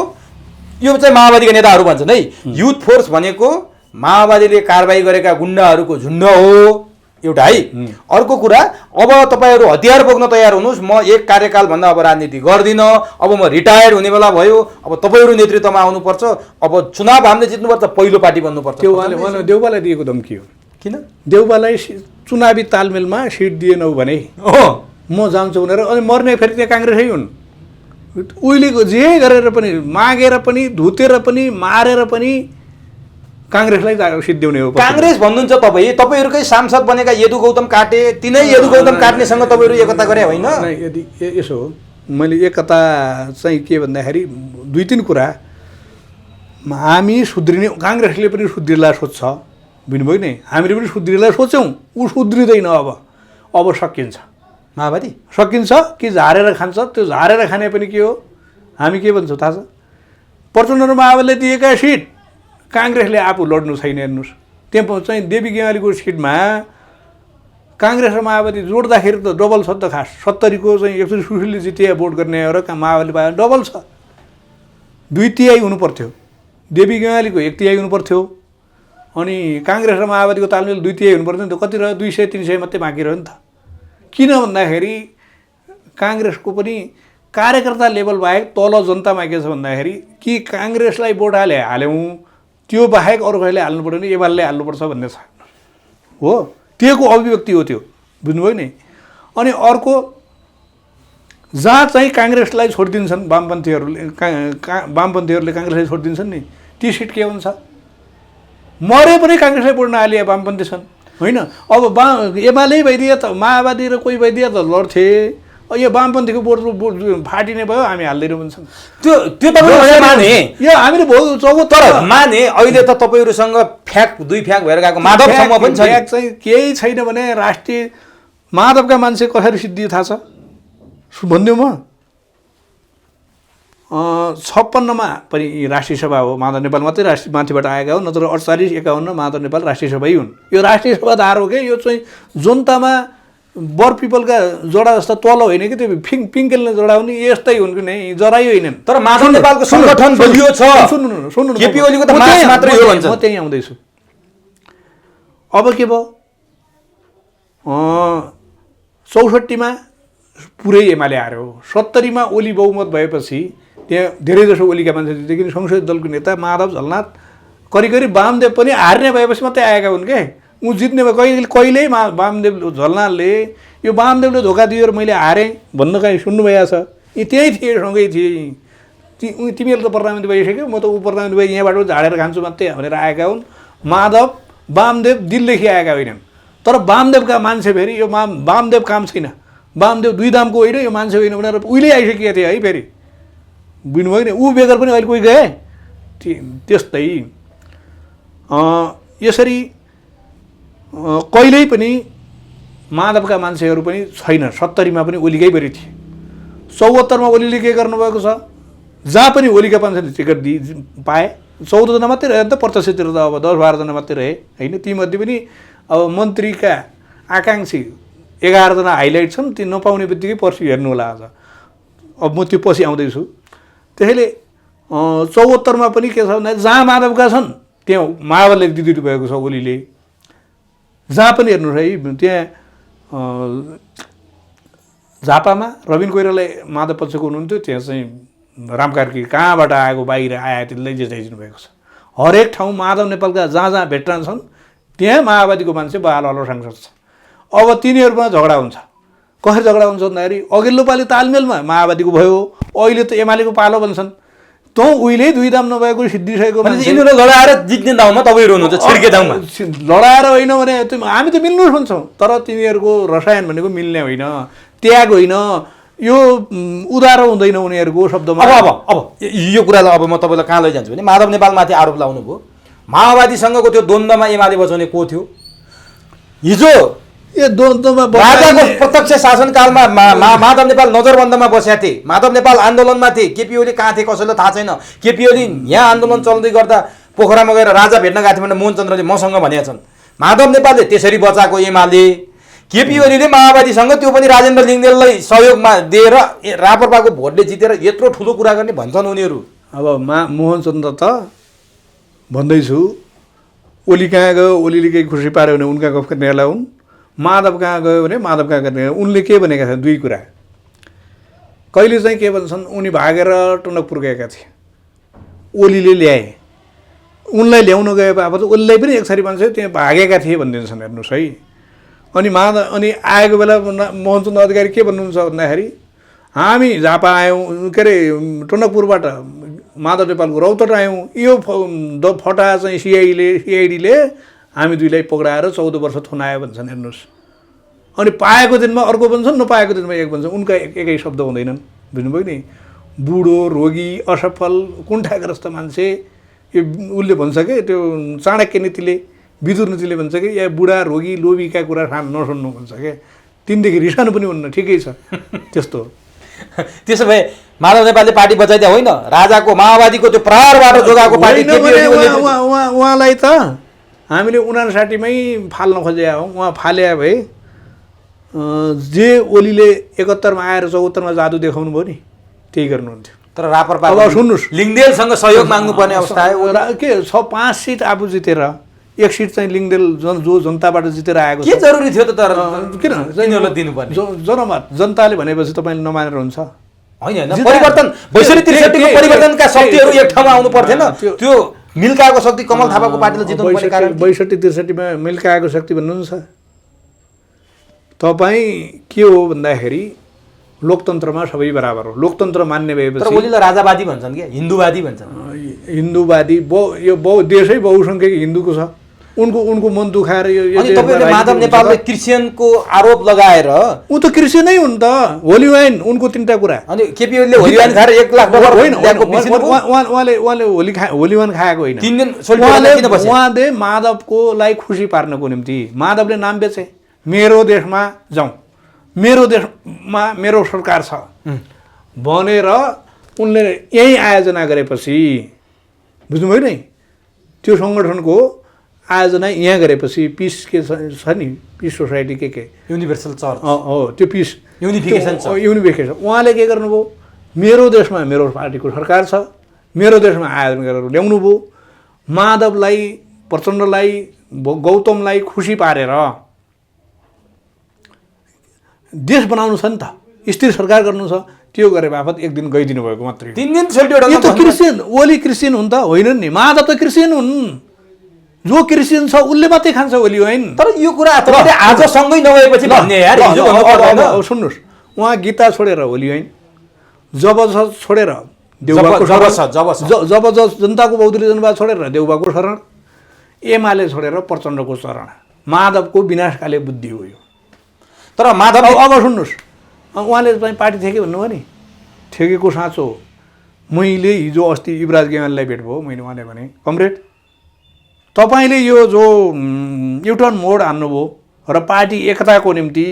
यो चाहिँ माओवादीका नेताहरू भन्छन् है, युथ फोर्स भनेको माओवादीले कारबाही गरेका गुण्डाहरूको झुन्ड हो एउटा है। अर्को कुरा, अब तपाईँहरू हतियार बोक्न तयार हुनुहोस्, म एक कार्यकालभन्दा अब राजनीति गर्दिनँ, अब म रिटायर हुने बेला भयो, अब तपाईँहरू नेतृत्वमा आउनुपर्छ, अब चुनाव हामीले जित्नुपर्छ, पहिलो पार्टी बन्नुपर्छ। त्यो उहाँले देउबालाई दिएको धम्की हो। किन? देउबालाई चुनावी तालमेलमा सिट दिएनौ भने म जान्छु भनेर, अनि मर्ने फेरि त्यहाँ काङ्ग्रेसै हुन्। उहिलेको जे गरेर पनि, मागेर पनि, धुतेर पनि, मारेर पनि काङ्ग्रेसलाई सिद्ध्याउने हो। काङ्ग्रेस भन्नुहुन्छ तपाईँहरूकै सांसद बनेका यदु गौतम काटे, तिनै यदु गौतम काट्नेसँग तपाईँहरू एकता गरे होइन? यदि यसो हो, मैले एकता चाहिँ के भन्दाखेरि दुई तिन कुरा हामी सुध्रिने, काङ्ग्रेसले पनि सुध्रिला सोध्छ, बुझ्नुभयो नि, हामीले पनि सुध्रिला सोच्यौँ, ऊ सुध्रिँदैन। अब सकिन्छ, माओवादी सकिन्छ कि झारेर खान्छ? त्यो झारेर खाने पनि के हो? हामी के भन्छौँ थाहा छ? प्रचण्ड र माओवादीले दिएका सिट काङ्ग्रेसले आफू लड्नु छैन। हेर्नुहोस्, त्यहाँ चाहिँ देवी गेवालीको सिटमा काङ्ग्रेस र माओवादी जोड्दाखेरि त डबल छ त। खास 70को चाहिँ एकचोटि सुशीलले जितिया भोट गर्ने र माओवादीले पाए डबल छ। 2/3 हुनुपर्थ्यो, देवी गेवालीको 1/3 हुनुपर्थ्यो, अनि काङ्ग्रेस र माओवादीको तालमेल 2/3 हुनुपर्थ्यो नि त। कति रह्यो? 200-300 मात्रै बाँकी रह्यो नि त। किन भन्दाखेरि काङ्ग्रेसको पनि कार्यकर्ता लेभल बाहेक तल जनतामा के छ भन्दाखेरि कि काङ्ग्रेसलाई भोट हाल्यौँ, त्यो बाहेक अरू कसैले हाल्नु पर्यो भने एमाले हाल्नुपर्छ भन्ने छ। हो, त्योको अभिव्यक्ति हो त्यो, बुझ्नुभयो नि। अनि अर्को जहाँ चाहिँ काङ्ग्रेसलाई छोडिदिन्छन् वामपन्थीहरूले, वामपन्थीहरूले काङ्ग्रेसलाई छोडिदिन्छन् नि, ती सिट के हुन्छ? मरे पनि काङ्ग्रेसलाई बोड्न आलिया वामपन्थी छन् होइन। अब एमाले भइदिए त, माओवादी र कोही भइदिए त लड्थे, यो वामपन्थीको बोर्ड फाटिने भयो, हामी हाल्दैनौँ भन्छन्। त्यो तपाईँ माने, यो हामीले तर माने अहिले त तपाईँहरूसँग दुई फ्याक भएर गएको माधवसम्म पनि छ। फ्याक चाहिँ केही छैन भने राष्ट्रिय माधवका मान्छे कसरी सिद्धियो थाहा छ भनिदिउँ म? 56मा पनि राष्ट्रिय सभा हो, माधव नेपाल मात्रै राष्ट्रिय माथिबाट आएका हो, नत्र 48-51 माधव नेपाल राष्ट्रिय सभै हुन्। यो राष्ट्रिय सभाधार हो कि यो चाहिँ जनतामा बर पिपलका जडा जस्ता तल होइन कि त्यो पिङ्केलले जडा हुने यस्तै हुन् कि नै, जराइ होइनन्। तर माधव नेपालको सङ्गठन बलियो छ। सुन्नु केपी ओलीको त मास मात्रै हो भन्छ। म त्यही आउँदैछु। अब के भयो, 64मा पुरै एमाले हार्यो, 70मा ओली बहुमत भएपछि त्यहाँ धेरैजसो ओलीका मान्छे, संसदीय दलको नेता माधव झलनाथ, करिब वामदेव पनि हार्ने भएपछि मात्रै आएका हुन् के। ऊ जित्ने भयो कहिल्यै वामदेव झलनाथले यो वामदेवले धोका दियो र मैले हारेँ भन्न कहीँ सुन्नुभएको छ? यी त्यही थिए, सँगै थिए। तिमीहरू त प्रधानमन्त्री भइसक्यो, म त ऊ प्रधानमन्त्री भए यहाँबाट झाडेर खान्छु मात्रै भनेर आएका हुन्। माधव वामदेव दिलदेखि आएका होइनन्। तर वामदेवका मान्छे फेरि यो वामदेव काम छैन, वामदेव दुई दामको होइन, यो मान्छे होइन भनेर उहिले आइसकेका थिए है फेरि, बुझ्नुभयो नि। ऊ बेगर पनि अहिले कोही गए त्यस्तै। यसरी कहिल्यै पनि माधवका मान्छेहरू पनि छैन। 70मा पनि ओलीकै बढी थिए, 74मा ओलीले के गर्नुभएको छ, जहाँ पनि ओलीका मान्छेले टिकट पाए। 14 जना मात्रै रहे नि त, प्रत्यक्षतिर त अब 10-12 जना मात्रै रहे होइन। तीमध्ये पनि अब मन्त्रीका आकाङ्क्षी 11 जना हाइलाइट छन्, ती नपाउने बित्तिकै पर्सि हेर्नु होला आज। अब म त्यो पछि आउँदैछु। त्यसैले 74मा पनि के छ भन्दा जहाँ माधवका छन् त्यहाँ माओवादीले दिदिनु भएको छ ओलीले। जहाँ पनि हेर्नुहोस् है, त्यहाँ झापामा रविन कोइराला माधव पक्षको हुनुहुन्थ्यो, त्यहाँ चाहिँ राम कार्की कहाँबाट आएको बाहिर आए त्यसलाई जिताइदिनु भएको छ। हरेक ठाउँ माधव नेपालका जहाँ जहाँ भेटरान छन् त्यहाँ माओवादीको मान्छे बहाल सांसद छ। अब तिनीहरूमा झगडा हुन्छ। कसरी झगडा हुन्छ भन्दाखेरि अघिल्लो पालि तालमेलमा माओवादीको भयो, अहिले त एमालेको पालो भन्छन्। तँ उहिले दुई दाम नभएको सिद्धिसकेको यिनीहरू लडाएर जित्ने दाउमा तपाईँहरू हुनुहुन्छ, छिर्के दाउमा। लडाएर होइन भने हामी त मिल्नुहोस् भन्छौँ, तर तिनीहरूको रसायन भनेको मिल्ने होइन, त्याग होइन, यो उधारो हुँदैन उनीहरूको शब्दमा। अब यो कुरालाई अब म तपाईँलाई कहाँ लैजान्छु भने माधव नेपालमाथि आरोप लाउनु भयो। माओवादीसँगको त्यो द्वन्द्वमा एमाले बचाउने को थियो? हिजो यो द्वन्द्वमा राजाको प्रत्यक्ष शासनकालमा माधव नेपाल नजरबन्दमा बसेका थिए, माधव नेपाल आन्दोलनमा थिए। केपी ओली कहाँ थिए कसैलाई थाहा छैन। केपी ओली यहाँ आन्दोलन चल्दै गर्दा पोखरामा गएर राजा भेट्न गएको थियो भने मोहन चन्द्रले मसँग भनेका छन्। माधव नेपालले त्यसरी बचाएको एमाले, केपी ओलीले माओवादीसँग त्यो पनि राजेन्द्र लिङ्गदेललाई सहयोगमा दिएर राप्रपाको भोटले जितेर यत्रो ठुलो कुरा गर्ने भन्छन् उनीहरू। अब मोहन चन्द्र त भन्दैछु, ओली कहाँ गयो, ओलीले केही खुसी पार्यो भने उनका गफ गर्नेहरूलाई हुन्, माधव कहाँ गयो भने माधव कहाँ गर्ने। उनले के भनेका थिए दुई कुरा। कहिले चाहिँ के भन्छन्, उनी भागेर टनकपुर गएका थिए, ओलीले ल्याए, उनलाई ल्याउन गए बापत ओलीलाई पनि एक थरी मान्छे त्यहाँ भागेका थिए भनिदिन्छन्। हेर्नुहोस् है। अनि अनि आएको बेला मोहनचन्द्र अधिकारी के भन्नुहुन्छ भन्दाखेरि हामी झापा आयौँ, के अरे टनकपुरबाट माधव नेपालको रौतहट आयौँ, यो फटा चाहिँ सिआइडीले हामी दुईलाई पक्राएर 14 वर्ष थुनायो भन्छन्। हेर्नुहोस्। अनि पाएको दिनमा अर्को भन्छन्, नपाएको दिनमा एक भन्छन्। उनका एकै शब्द हुँदैनन्, बुझ्नुभयो नि। बुढो, रोगी, असफल, कुण्ठाग्रस्त मान्छे, यो उसले भन्छ कि त्यो चाणक्य नीतिले, विदुर नीतिले भन्छ कि या बुढा, रोगी, लोभीका कुरा नसुन्नु भन्छ क्या। तिनदेखि रिसानु पनि हुन्न, ठिकै छ त्यस्तो। त्यसो भए माधव नेपालले पार्टी बचाइदिया होइन, राजाको माओवादीको त्यो प्रहारबाट जोगाएको पार्टी उहाँलाई त हामीले 59मै फाल्न खोजेका हौँ। उहाँ फाल्या भए जे ओलीले 71मा आएर 74मा जादु देखाउनु भयो नि, त्यही गर्नुहुन्थ्यो। तर राप्रपा अब सुन्नुहोस्, लिङ्गदेलसँग सहयोग माग्नुपर्ने अवस्था आयो। के 5 सिट आफू जितेर 1 सिट चाहिँ लिङ्गदेल जो जनताबाट जितेर आएको के जरुरी थियो त? तर किन यिनीहरूलाई दिनुपर्ने जनमत जनताले भनेपछि तपाईँले नमानेर हुन्छ? होइन, परिवर्तन 62-63 परिवर्तनका शक्तिहरू एक ठाउँमा आउनु पर्थेन? त्यो मिल्का आएको शक्ति कमल थापाको पार्टीले जिताउनु पर्ने कारण 62-63मा मिल्का आएको शक्ति भन्नुहुन्छ। तपाईँ के हो भन्दाखेरि लोकतन्त्रमा सबै बराबर हो। लोकतन्त्र मान्ने तर भएपछि ओलीले राजावादी भन्छन् क्या, हिन्दूवादी भन्छन्। हिन्दूवादी यो देशै बहुसङ्ख्यक हिन्दूको छ। उनको मन दुखाएर अनि तपाईँले माधव नेपालले क्रिस्चियनको आरोप लगाएर ऊ त क्रिस्चियनै हुन् त। होली वाइन उनको 3टा कुरा। अनि केपी ओलीले होली वाइन खाएर 1 लाख होइन, ल्याएको बिर्सिनु भयो? उहाँले होली वाइन खाएको होइन। 3 दिन सोल्टिएर किन बसे? उहाँले माधवकोलाई खुसी पार्नको निम्ति माधवले नाम बेचे। मेरो देशमा जाउँ, मेरो देशमा मेरो सरकार छ भनेर उनले यही आयोजना गरेपछि, बुझ्नुभयो नि, त्यो सङ्गठनको आयोजना यहाँ गरेपछि पिस के छ नि, पिस सोसाइटी के युनिभर्सल चर्च हो त्यो पिस युनिफिकेसन छ। युनिफिकेसन उहाँले के गर्नुभयो, मेरो देशमा मेरो पार्टीको सरकार छ, मेरो देशमा आयोजना गरेर ल्याउनु भयो। माधवलाई, प्रचण्डलाई, गौतमलाई खुसी पारेर देश बनाउनु छ नि त, स्थिर सरकार गर्नु छ। त्यो गरे बापत 1 दिन गइदिनु भएको मात्रै। 3 दिन सोल्टिएर यो त क्रिस्चियन, ओली क्रिस्चियन हुन् त, होइन नि? माधव त क्रिस्चियन हुन्। जो क्रिस्चियन छ उसले मात्रै खान्छ ओली होइन। तर यो कुरा तपाईँले आज सँगै नभएपछि भन्ने यार, हिजो भन्नु पर्दैन। सुन्नुहोस्, उहाँ गीता छोडेर होली होइन, जबरजस्त छोडेर जब जनताको बौद्धले जनवाद छोडेर देउबाको शरण, एमाले छोडेर प्रचण्डको शरण। माधवको विनाशकाले बुद्धि हो यो। तर माधव अब सुन्नुहोस्, उहाँले चाहिँ पार्टी ठेके भन्नुभयो नि, ठेकेको साँचो हो। मैले हिजो अस्ति युवराज गेवालीलाई भेट भयो, मैले उहाँले भने, कमरेड तपाईँले यो जो युटर्न मोड हान्नुभयो र पार्टी एकताको निम्ति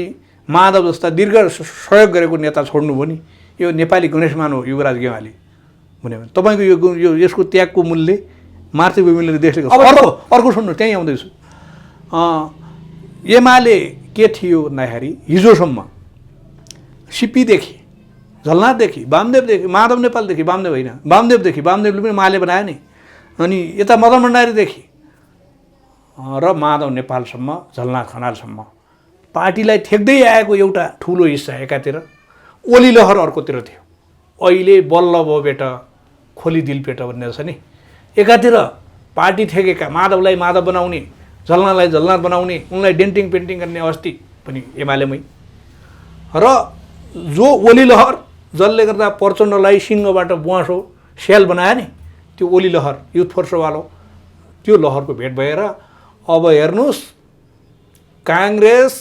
माधव जस्ता दीर्घ सहयोग गरेको नेता छोड्नुभयो नि, यो नेपाली गणेशमान हो युवराज गेवाली भन्यो भने तपाईँको यो यसको त्यागको मूल्य मातृभूमिले देशले। अर्को सुन्नुहोस्, त्यहीँ आउँदैछु। एमाले के थियो भन्दाखेरि हिजोसम्म सिपीदेखि, झलनाथदेखि, वामदेवदेखि, माधव नेपालदेखि, वामदेव होइन, वामदेवले पनि माले बनायो नि, अनि यता मदन भण्डारीदेखि र माधव नेपालसम्म, झलनाथ खनालसम्म पार्टीलाई ठेक्दै आएको एउटा ठुलो हिस्सा एकातिर, ओली लहर अर्कोतिर थियो। अहिले बल्ल भयो बेटा खोली दिल पेट भन्ने छ नि। एकातिर पार्टी ठेकेका माधवलाई माधव बनाउने, झलनाथलाई झलनाथ बनाउने, उनलाई डेन्टिङ पेन्टिङ गर्ने अस्ति पनि एमालेमै, र जो ओली लहर जसले गर्दा प्रचण्डलाई सिंहबाट बुवासो स्याल बनायो नि, त्यो ओली लहर युथ फोर्सवालो, त्यो लहरको भेट भएर अब हेर्नुहोस्, काङ्ग्रेस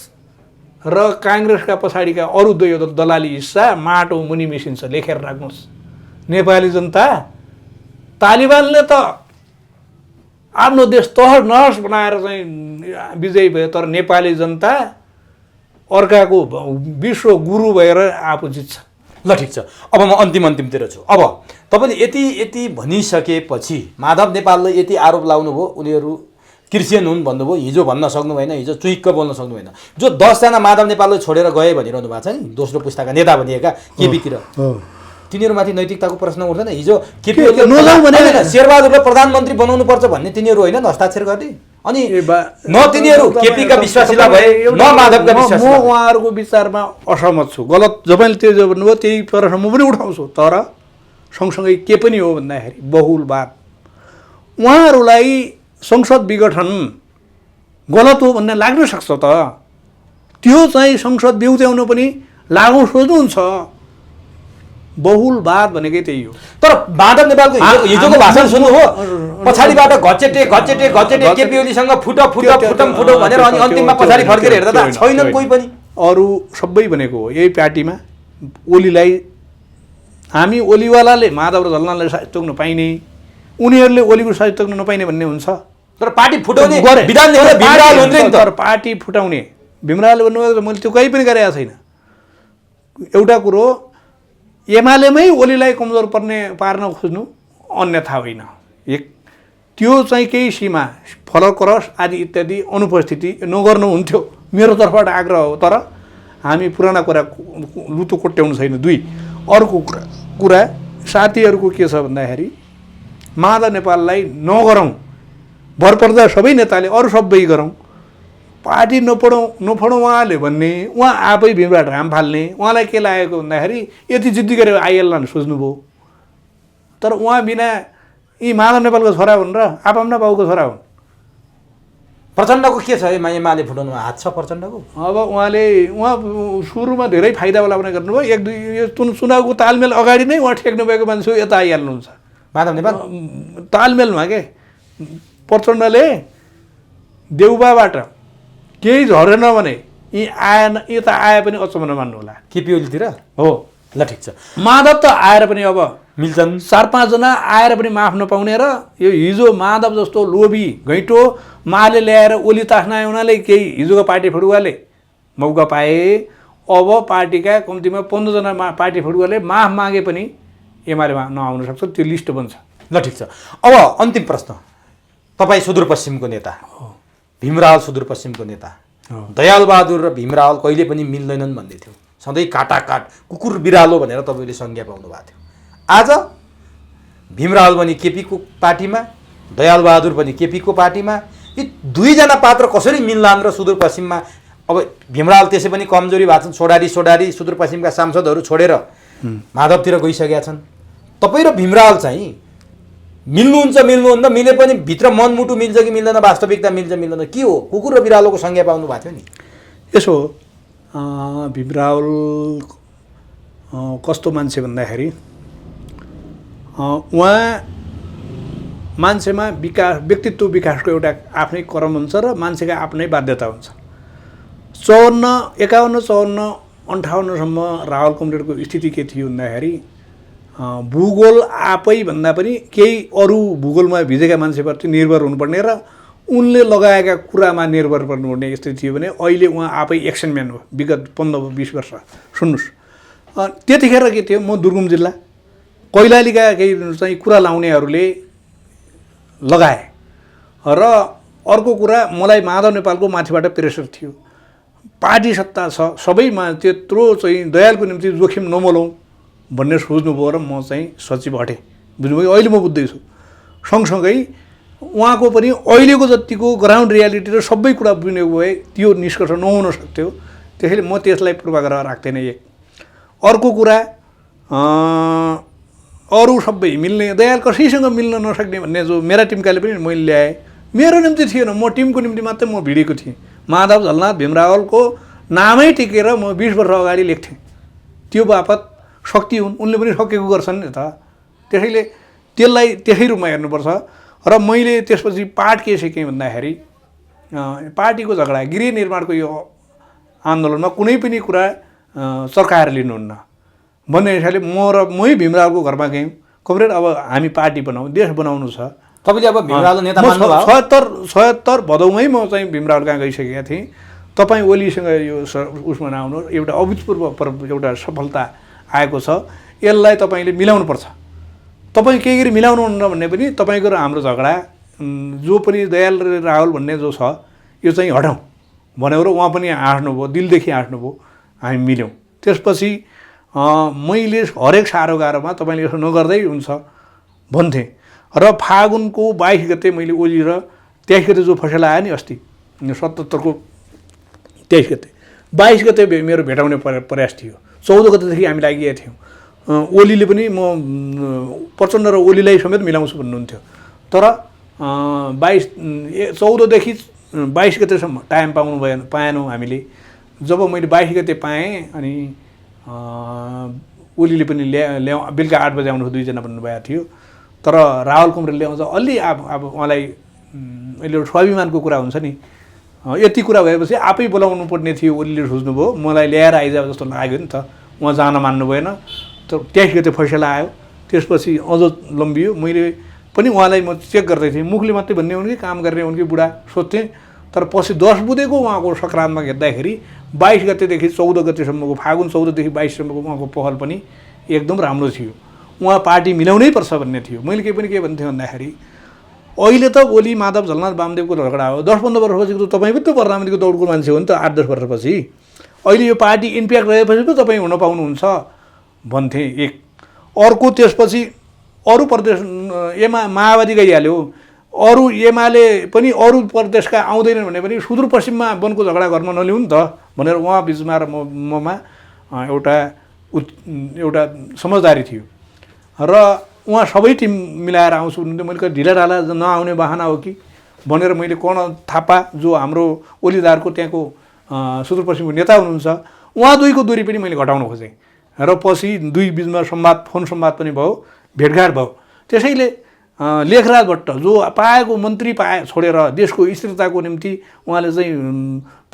र काङ्ग्रेसका पछाडिका अरू दलाली हिस्सा माटो मुनि मिसिन्छ, लेखेर राख्नुहोस्। नेपाली जनता, तालिबानले त आफ्नो देश तहस नहस बनाएर चाहिँ विजयी भयो, तर नेपाली जनता अर्काको विश्व गुरु भएर आफू जित्छ। ल ठिक छ, अब म अन्तिमतिर छु। अब तपाईँले यति भनिसकेपछि माधव नेपालले यति आरोप लाउनुभयो, उनीहरू क्रिस्चियन हुन् भन्नुभयो, हिजो भन्न सक्नु भएन, हिजो चुइक्क बोल्न सक्नु भएन। जो 10 जना माधव नेपालले छोडेर गए भनिरहनु भएको छ नि, दोस्रो पुस्ताका नेता भनिएका केपीतिर, तिनीहरूमाथि नैतिकताको प्रश्न उठ्दैन? हिजो केपीले शेरबहादुरलाई प्रधानमन्त्री बनाउनु पर्छ भन्ने तिनीहरू होइन हस्ताक्षर गर्ने? अनि न तिनीहरू केपीका विश्वासिला भए, न माधवका विश्वासी। म उहाँहरूको विचारमा असहमत छु। गलत तपाईँले त्यो जो भन्नुभयो त्यही प्रश्न म पनि उठाउँछु, तर सँगसँगै के पनि हो भन्दाखेरि बहुलवाद। उहाँहरूलाई संसद विघटन गलत हो भन्ने लाग्न सक्छ त, त्यो चाहिँ संसद बिउत्याउनु पनि लागु सोच्नुहुन्छ। बहुलवाद भनेकै त्यही हो। तर माधव नेपालको हिजोको भाषण सुन्नु हो, पछाडिबाट घचेटे केपी ओलीसँग फुटौ भनेर, अनि अन्तिममा पछाडि फर्केर हेर्दा त छैनन् कोही पनि। अरू सबै भनेको हो यही पार्टीमा। ओलीलाई हामी ओलीवालाले माधव र झलनाथलाई साथ तोक्न पाइने, उनीहरूले ओलीको साथ तोक्न नपाइने भन्ने हुन्छ। तर पार्टी फुटाउने विधान भीमराल हुन्थ्यो नि त। तर पार्टी फुटाउने भीमराल भन्नुभएको मैले त्यो कहीँ पनि गरेको छैन। एउटा कुरो एमालेमै ओलीलाई कमजोर पार्न खोज्नु, अन्यथा होइन। एक त्यो चाहिँ केही सीमा फरक रस आदि इत्यादि अनुपस्थिति नगर्नुहुन्थ्यो, मेरो तर्फबाट आग्रह हो। तर हामी पुराना कुरा लुतो कोट्याउनु छैन। 2 अर्को कुरा साथीहरूको के छ भन्दाखेरि माधव नेपाललाई नगरौँ, भरपर्दा सबै नेताले अरू सबै गरौँ, पार्टी नपढौँ उहाँले भन्ने, उहाँ आफै भीमराव घाम फाल्ने। उहाँलाई के लागेको भन्दाखेरि यति जिद्दी गरेर आइएललाई सोच्नुभयो, तर उहाँ बिना यी माधव नेपालको छोरा हुन् र आपाम्ना बाउको छोरा हुन्। प्रचण्डको के छ एमाले फुटाउनुमा हात छ प्रचण्डको? अब उहाँ सुरुमा धेरै फाइदावाला पनि गर्नुभयो। एक दुई यो चुनावको तालमेल अगाडि नै उहाँ ठेक्नु भएको मान्छे यता आइहाल्नुहुन्छ माधव नेपाल तालमेलमा के। प्रचण्डले देउबाबाट केही झरेन भने यी आएन, यता आए पनि अचम्म नमान्नु होला। केपी ओलीतिर हो ल ठिक छ। माधव त आएर पनि अब मिल्छन् 4-5 जना आएर पनि माफ नपाउने र यो हिजो माधव जस्तो लोभी घैँटो माले ल्याएर ओली तास्ना हुनाले केही हिजोको पार्टी फुडुवाले मौका पाए। अब पार्टीका कम्तीमा 15 जना पार्टी फुडुवाले माफ मागे पनि एमालेमा नआउन सक्छ, त्यो लिस्ट बन्छ। ल ठिक छ। अब अन्तिम प्रश्न, तपाईँ सुदूरपश्चिमको नेता, भीमरावल सुदूरपश्चिमको नेता, दयालबहादुर र भीमरावल कहिले पनि मिल्दैनन् भन्दै थियो, सधैँ काटाकाट कुकुर बिरालो भनेर तपाईँले संज्ञा पाउनु भएको थियो। आज भीमरावल पनि केपीको पार्टीमा, दयालबहादुर पनि केपीको पार्टीमा, यी दुईजना पात्र कसरी मिल्लान् र सुदूरपश्चिममा? अब भीमरावल त्यसै पनि कमजोरी भएको छन्, सोडारी सुदूरपश्चिमका सांसदहरू छोडेर माधवतिर गइसकेका छन्। तपाईँ र भीमरावल चाहिँ मिल्नुहुन्न, मिले पनि भित्र मनमुटु मिल्छ कि मिल्दैन, वास्तविकता मिल्छ मिल्दैन, के हो? कुकुर र बिरालोको संज्ञा पाउनु भएको थियो नि। यसो भीमरावल कस्तो मान्छे भन्दाखेरि उहाँ मान्छेमा व्यक्तित्व विकासको एउटा आफ्नै क्रम हुन्छ र मान्छेका आफ्नै बाध्यता हुन्छ। 51, 54, 58सम्म राहुल कमरेडको स्थिति के थियो भन्दाखेरि भूगोल आफै भन्दा पनि केही अरू भूगोलमा भिजेका मान्छेप्रति निर्भर हुनुपर्ने र उनले लगाएका कुरामा निर्भर पर्नुपर्ने स्थिति थियो भने अहिले उहाँ आफै एक्सनम्यान हो विगत 15-20 वर्ष। सुन्नुहोस्, त्यतिखेर के थियो, म दुर्गुम जिल्ला कैलालीका केही चाहिँ कुरा लाउनेहरूले लगाए र अर्को कुरा मलाई माधव नेपालको माथिबाट प्रेसर थियो, पार्टी सत्ता छ सबैमा, त्यत्रो चाहिँ दयालको निम्ति जोखिम नमोलौँ भन्ने सोच्नुभयो र म चाहिँ सचिव हटेँ। बुझ्नुभयो? अहिले म बुझ्दैछु। सँगसँगै उहाँको पनि अहिलेको जतिको ग्राउन्ड रियालिटी र सबै कुरा बुझ्ने भए त्यो निष्कर्ष नहुन सक्थ्यो। त्यसैले म त्यसलाई पूर्वाग्रह राख्दैन। एक अर्को कुरा, अरू सबै मिल्ने, दयाल कसैसँग मिल्न नसक्ने भन्ने जो मेरा टिमकाले पनि मैले ल्याएँ, मेरो निम्ति थिएन, म टिमको निम्ति मात्रै म भिडेको थिएँ। माधव झलनाथ भीमरावलको नामै टिकेर म 20 वर्ष अगाडि लेख्थेँ। त्यो बापत शक्ति हुन्, उनले पनि सकेको गर्छन् नि त। त्यसैले त्यसलाई त्यसै रूपमा हेर्नुपर्छ। र मैले त्यसपछि पाठ के सिकेँ भन्दाखेरि पार्टीको झगडा, गृह निर्माणको यो आन्दोलनमा कुनै पनि कुरा चर्काएर लिनुहुन्न भन्ने हिसाबले मै भीमरावलको घरमा गयौँ। कमरेड, अब हामी पार्टी बनाउँ, देश बनाउनु छ। तपाईँले अब भीमरावल नेता मान्नु भयो? 77 भदौमै म चाहिँ भीमरावल कहाँ गइसकेका थिएँ। तपाईँ ओलीसँग यो उसमा नआउनु, एउटा अभूतपूर्व एउटा सफलता आएको छ, यसलाई तपाईँले मिलाउनुपर्छ। तपाईँ केही गरी मिलाउनुहुन्न भन्ने पनि तपाईँको र हाम्रो झगडा जो पनि दयाल र राहुल भन्ने जो छ यो चाहिँ हटाउँ भनेर उहाँ पनि हाँस्नुभयो, दिलदेखि हाँस्नुभयो, हामी मिल्यौँ। त्यसपछि मैले हरेक साह्रो गाह्रोमा तपाईँले यसो नगर्दै हुन्छ भन्थेँ। र फागुनको 22 गते मैले ओली र 23 गते जो फैसला आयो नि अस्ति 77को 23 गते, 22 गते मेरो भेटाउने प्रयास थियो। 14 गतेदेखि हामी लागिएका थियौँ। ओलीले पनि म प्रचण्ड र ओलीलाई समेत मिलाउँछु भन्नुहुन्थ्यो। तर 14 देखि 22 गतेसम्म टाइम पाएनौँ हामीले। जब मैले 22 गते पाएँ अनि ओलीले पनि बेलुका 8 बजे आउनु 2 जना भन्नुभएको थियो। तर राहुल कुमारले ल्याउँछ अलि अब उहाँलाई अहिले एउटा स्वाभिमानको कुरा हुन्छ नि, यति कुरा भएपछि आफै बोलाउनु पर्ने थियो। ओलीले सोच्नुभयो मलाई ल्याएर आइज जस्तो लाग्यो नि त, उहाँ जान मान्नु भएन। तर 23 गते फैसला आयो, त्यसपछि अझ लम्बियो। मैले पनि उहाँलाई म चेक गर्दै थिएँ, मुखले मात्रै भन्ने हुन् कि काम गर्ने हुन् कि बुढा सोध्थेँ। तर पछि 10 बुधेको उहाँको सङ्क्रान्तमा हेर्दाखेरि 22 गतेदेखि 14 गतेसम्मको, फागुन 14 देखि 22 सम्मको उहाँको पहल पनि एकदम राम्रो थियो। उहाँ पार्टी मिलाउनै पर्छ भन्ने थियो। मैले के भन्थेँ भन्दाखेरि अहिले त ओली माधव झलनाथ वामदेवको झगडा हो, 10-15 वर्षपछि त तपाईँ पनि त प्रधानमन्त्रीको दौडको मान्छे हो नि त, 8-10 वर्षपछि। अहिले यो पार्टी इम्प्याक्ट रहेपछि पो तपाईँ हुन पाउनुहुन्छ भन्थेँ। एक अर्को त्यसपछि अरू प्रदेश माओवादी गइहाल्यो, अरू एमाले पनि अरू प्रदेशका आउँदैनन् भने पनि सुदूरपश्चिममा वनको झगडा गर्न नलिउँ नि त भनेर उहाँ बिचमा र ममा एउटा समझदारी थियो। र उहाँ सबै टिम मिलाएर आउँछु भन्नुहुन्थ्यो। मैले ढिला ढाला नआउने बाहना हो कि भनेर मैले कर्ण थापा जो हाम्रो ओलीदारको त्यहाँको सुदूरपश्चिमको नेता हुनुहुन्छ उहाँ दुईको दूरी पनि मैले घटाउन खोजेँ र पछि दुई बिचमा फोन संवाद पनि भयो, भेटघाट भयो। त्यसैले लेखराज भट्ट जो पाएको मन्त्री छोडेर देशको स्थिरताको निम्ति उहाँले चाहिँ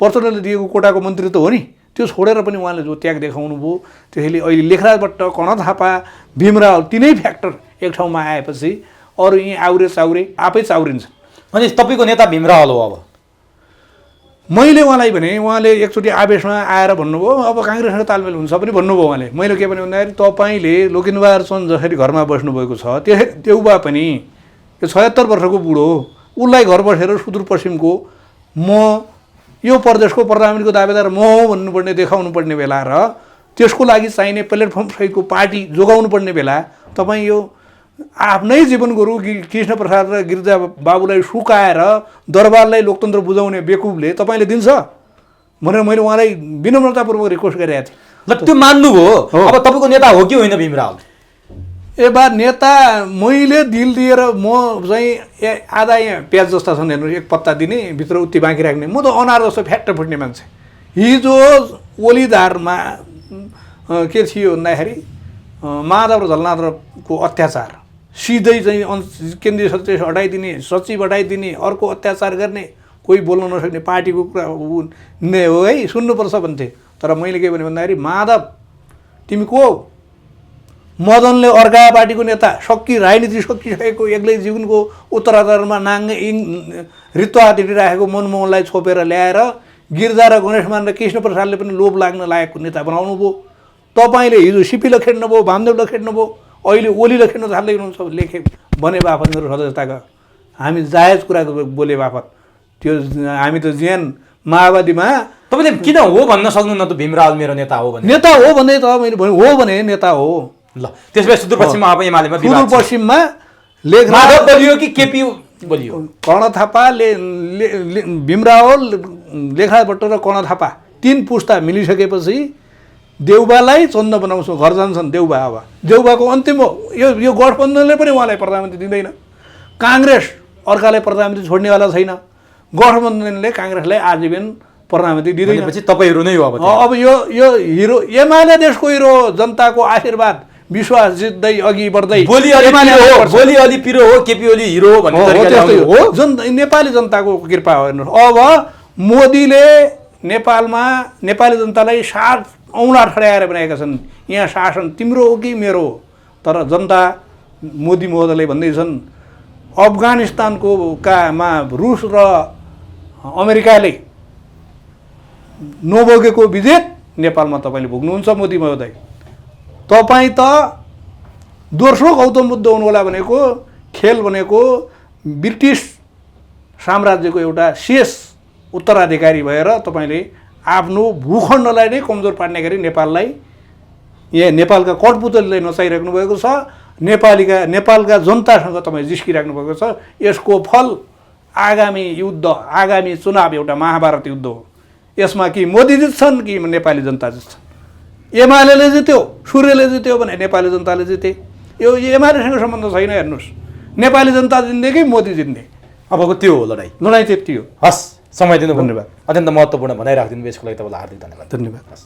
पर्सनलले दिएको कोटाको मन्त्री त हो नि, त्यो छोडेर पनि उहाँले जो त्याग देखाउनु भयो। त्यसैले अहिले लेखराज भट्ट, कर्ण थापा, भीमराव तिनै फ्याक्टर एक ठाउँमा आएपछि अरू यहीँ आउरे चाउरे आफै चाउरिन्छ। अनि तपाईँको नेता भीमराव हो। अब मैले उहाँलाई भने उहाँले एकचोटि आवेशमा आएर भन्नुभयो अब काङ्ग्रेससँग तालमेल हुन्छ पनि भन्नुभयो उहाँले। मैले के भने भन्दाखेरि तपाईँले लोकेन्द्रबहादुर चन्द जसरी घरमा बस्नुभएको छ देउबा पनि यो 76 वर्षको बुढो उसलाई घर बसेर सुदूरपश्चिमको म यो प्रदेशको प्रधानमन्त्रीको दावेदार म हो भन्नुपर्ने देखाउनु पर्ने बेला र त्यसको लागि चाहिने प्लेटफर्म सहितको पार्टी जोगाउनु पर्ने बेला तपाईँ यो आफ्नै जीवन गुरु कृष्ण प्रसाद र गिरिजा बाबुलाई सुकाएर दरबारलाई लोकतन्त्र बुझाउने बेकुबले तपाईँले दिन्छ भनेर मैले उहाँलाई विनम्रतापूर्वक रिक्वेस्ट गरेको थिएँ। ल त्यो मान्नुभयो। अब तपाईँको नेता हो कि होइन भीमराव? बा नेता मैले दिल दिएर म चाहिँ आधा यहाँ प्याज जस्ता छन् हेर्नु, एक पत्ता दिने भित्र उति बाँकी राख्ने, म त अनार जस्तो फ्याट्ट फुट्ने मान्छे। हिजो ओलीधारमा के थियो भन्दाखेरि माधव र झलनाथको अत्याचार सिधै चाहिँ केन्द्रीय सचिव हटाइदिने, सचिव हटाइदिने, अर्को अत्याचार गर्ने, कोही बोल्न नसक्ने पार्टीको कुरा नै हो है, सुन्नुपर्छ भन्थे। तर मैले के भने भन्दाखेरि माधव तिमी को हौ? मदनले अर्का पार्टीको नेता राजनीति सकिसकेको एक्लै जीवनको उत्तराधारमा रित्वा तिटिराखेको मनमोहनलाई छोपेर ल्याएर गिरिजा र गणेशमान र कृष्ण प्रसादले पनि लोभ लाग्न लागेको नेता बनाउनु भयो। तपाईँले हिजो सिपीलाई खेड्नुभयो, वामदेवलाई खेड्नुभयो, अहिले ओलीलाई खेड्न थाल्दै हुनुहुन्छ। लेखे भने बापत मेरो सदस्यताका हामी जायज कुरा बोले बापत त्यो हामी त ज्यान माओवादीमा तपाईँले किन हो भन्न सक्नुहुन्न त भीमराव मेरो नेता हो भने? नेता हो भन्दै त मैले हो भने नेता हो। ल त्यसपछि सुदूरपश्चिममा अब एमालेमा सुदूरपश्चिममा माधव बलियो कि केपी बलियो? कर्ण थापा भीमराव, लेखराज भट्ट र कर्ण थापा तीन पुस्ता मिलिसकेपछि देउबालाई चन्द बनाउँछौँ, घर जान्छन् देउबा। अब देउबाको अन्तिम हो यो गठबन्धनले पनि उहाँलाई प्रधानमन्त्री दिँदैन, काङ्ग्रेस अर्कालाई प्रधानमन्त्री छोड्नेवाला छैन, गठबन्धनले काङ्ग्रेसलाई आजीवन प्रधानमन्त्री दिँदैन। पछि तपाईँहरू नै हो अब यो हिरो एमाले देशको हिरो, जनताको आशीर्वाद विश्वास जित्दै अघि बढ्दै बोली अलि पिरो हो, केपी ओली हिरो हो भन्ने हो। नेपाली जनताको कृपा हो। हेर्नुहोस् अब मोदीले नेपालमा नेपाली जनतालाई 7 औँला ठड्याएर बनाएका छन्। यहाँ शासन तिम्रो हो कि मेरो हो? तर जनता मोदी महोदयले भन्दैछन् अफगानिस्तानको कामा रुस र अमेरिकाले नभोगेको विजेत नेपालमा तपाईँले भोग्नुहुन्छ मोदी महोदय। तपाईँ त दोस्रो गौतम बुद्ध हुनुहोला भनेको खेल भनेको ब्रिटिस साम्राज्यको एउटा शेष उत्तराधिकारी भएर तपाईँले आफ्नो भूखण्डलाई नै कमजोर पार्ने गरी नेपाललाई यहाँ नेपालका कठपुतलीलाई नचाइराख्नु भएको छ। नेपालका जनतासँग तपाईँ जिस्किराख्नु भएको छ। यसको फल आगामी युद्ध, आगामी चुनाव एउटा महाभारत युद्ध हो। यसमा कि मोदी जित्छन् कि नेपाली जनता जित्छन्। एमाले जित्यो, सूर्यले जित्यो भने नेपाली जनताले जिते। यो एमालेसँग सम्बन्ध छैन। हेर्नुहोस् नेपाली जनता जित्ने कि मोदी जित्ने, अबको त्यो हो लडाइँ त्यति हो। हस्, समय दिनु धन्यवाद। अत्यन्त महत्त्वपूर्ण भनाइ राखिदिनु यसको लागि तपाईँलाई हार्दिक धन्यवाद। धन्यवाद।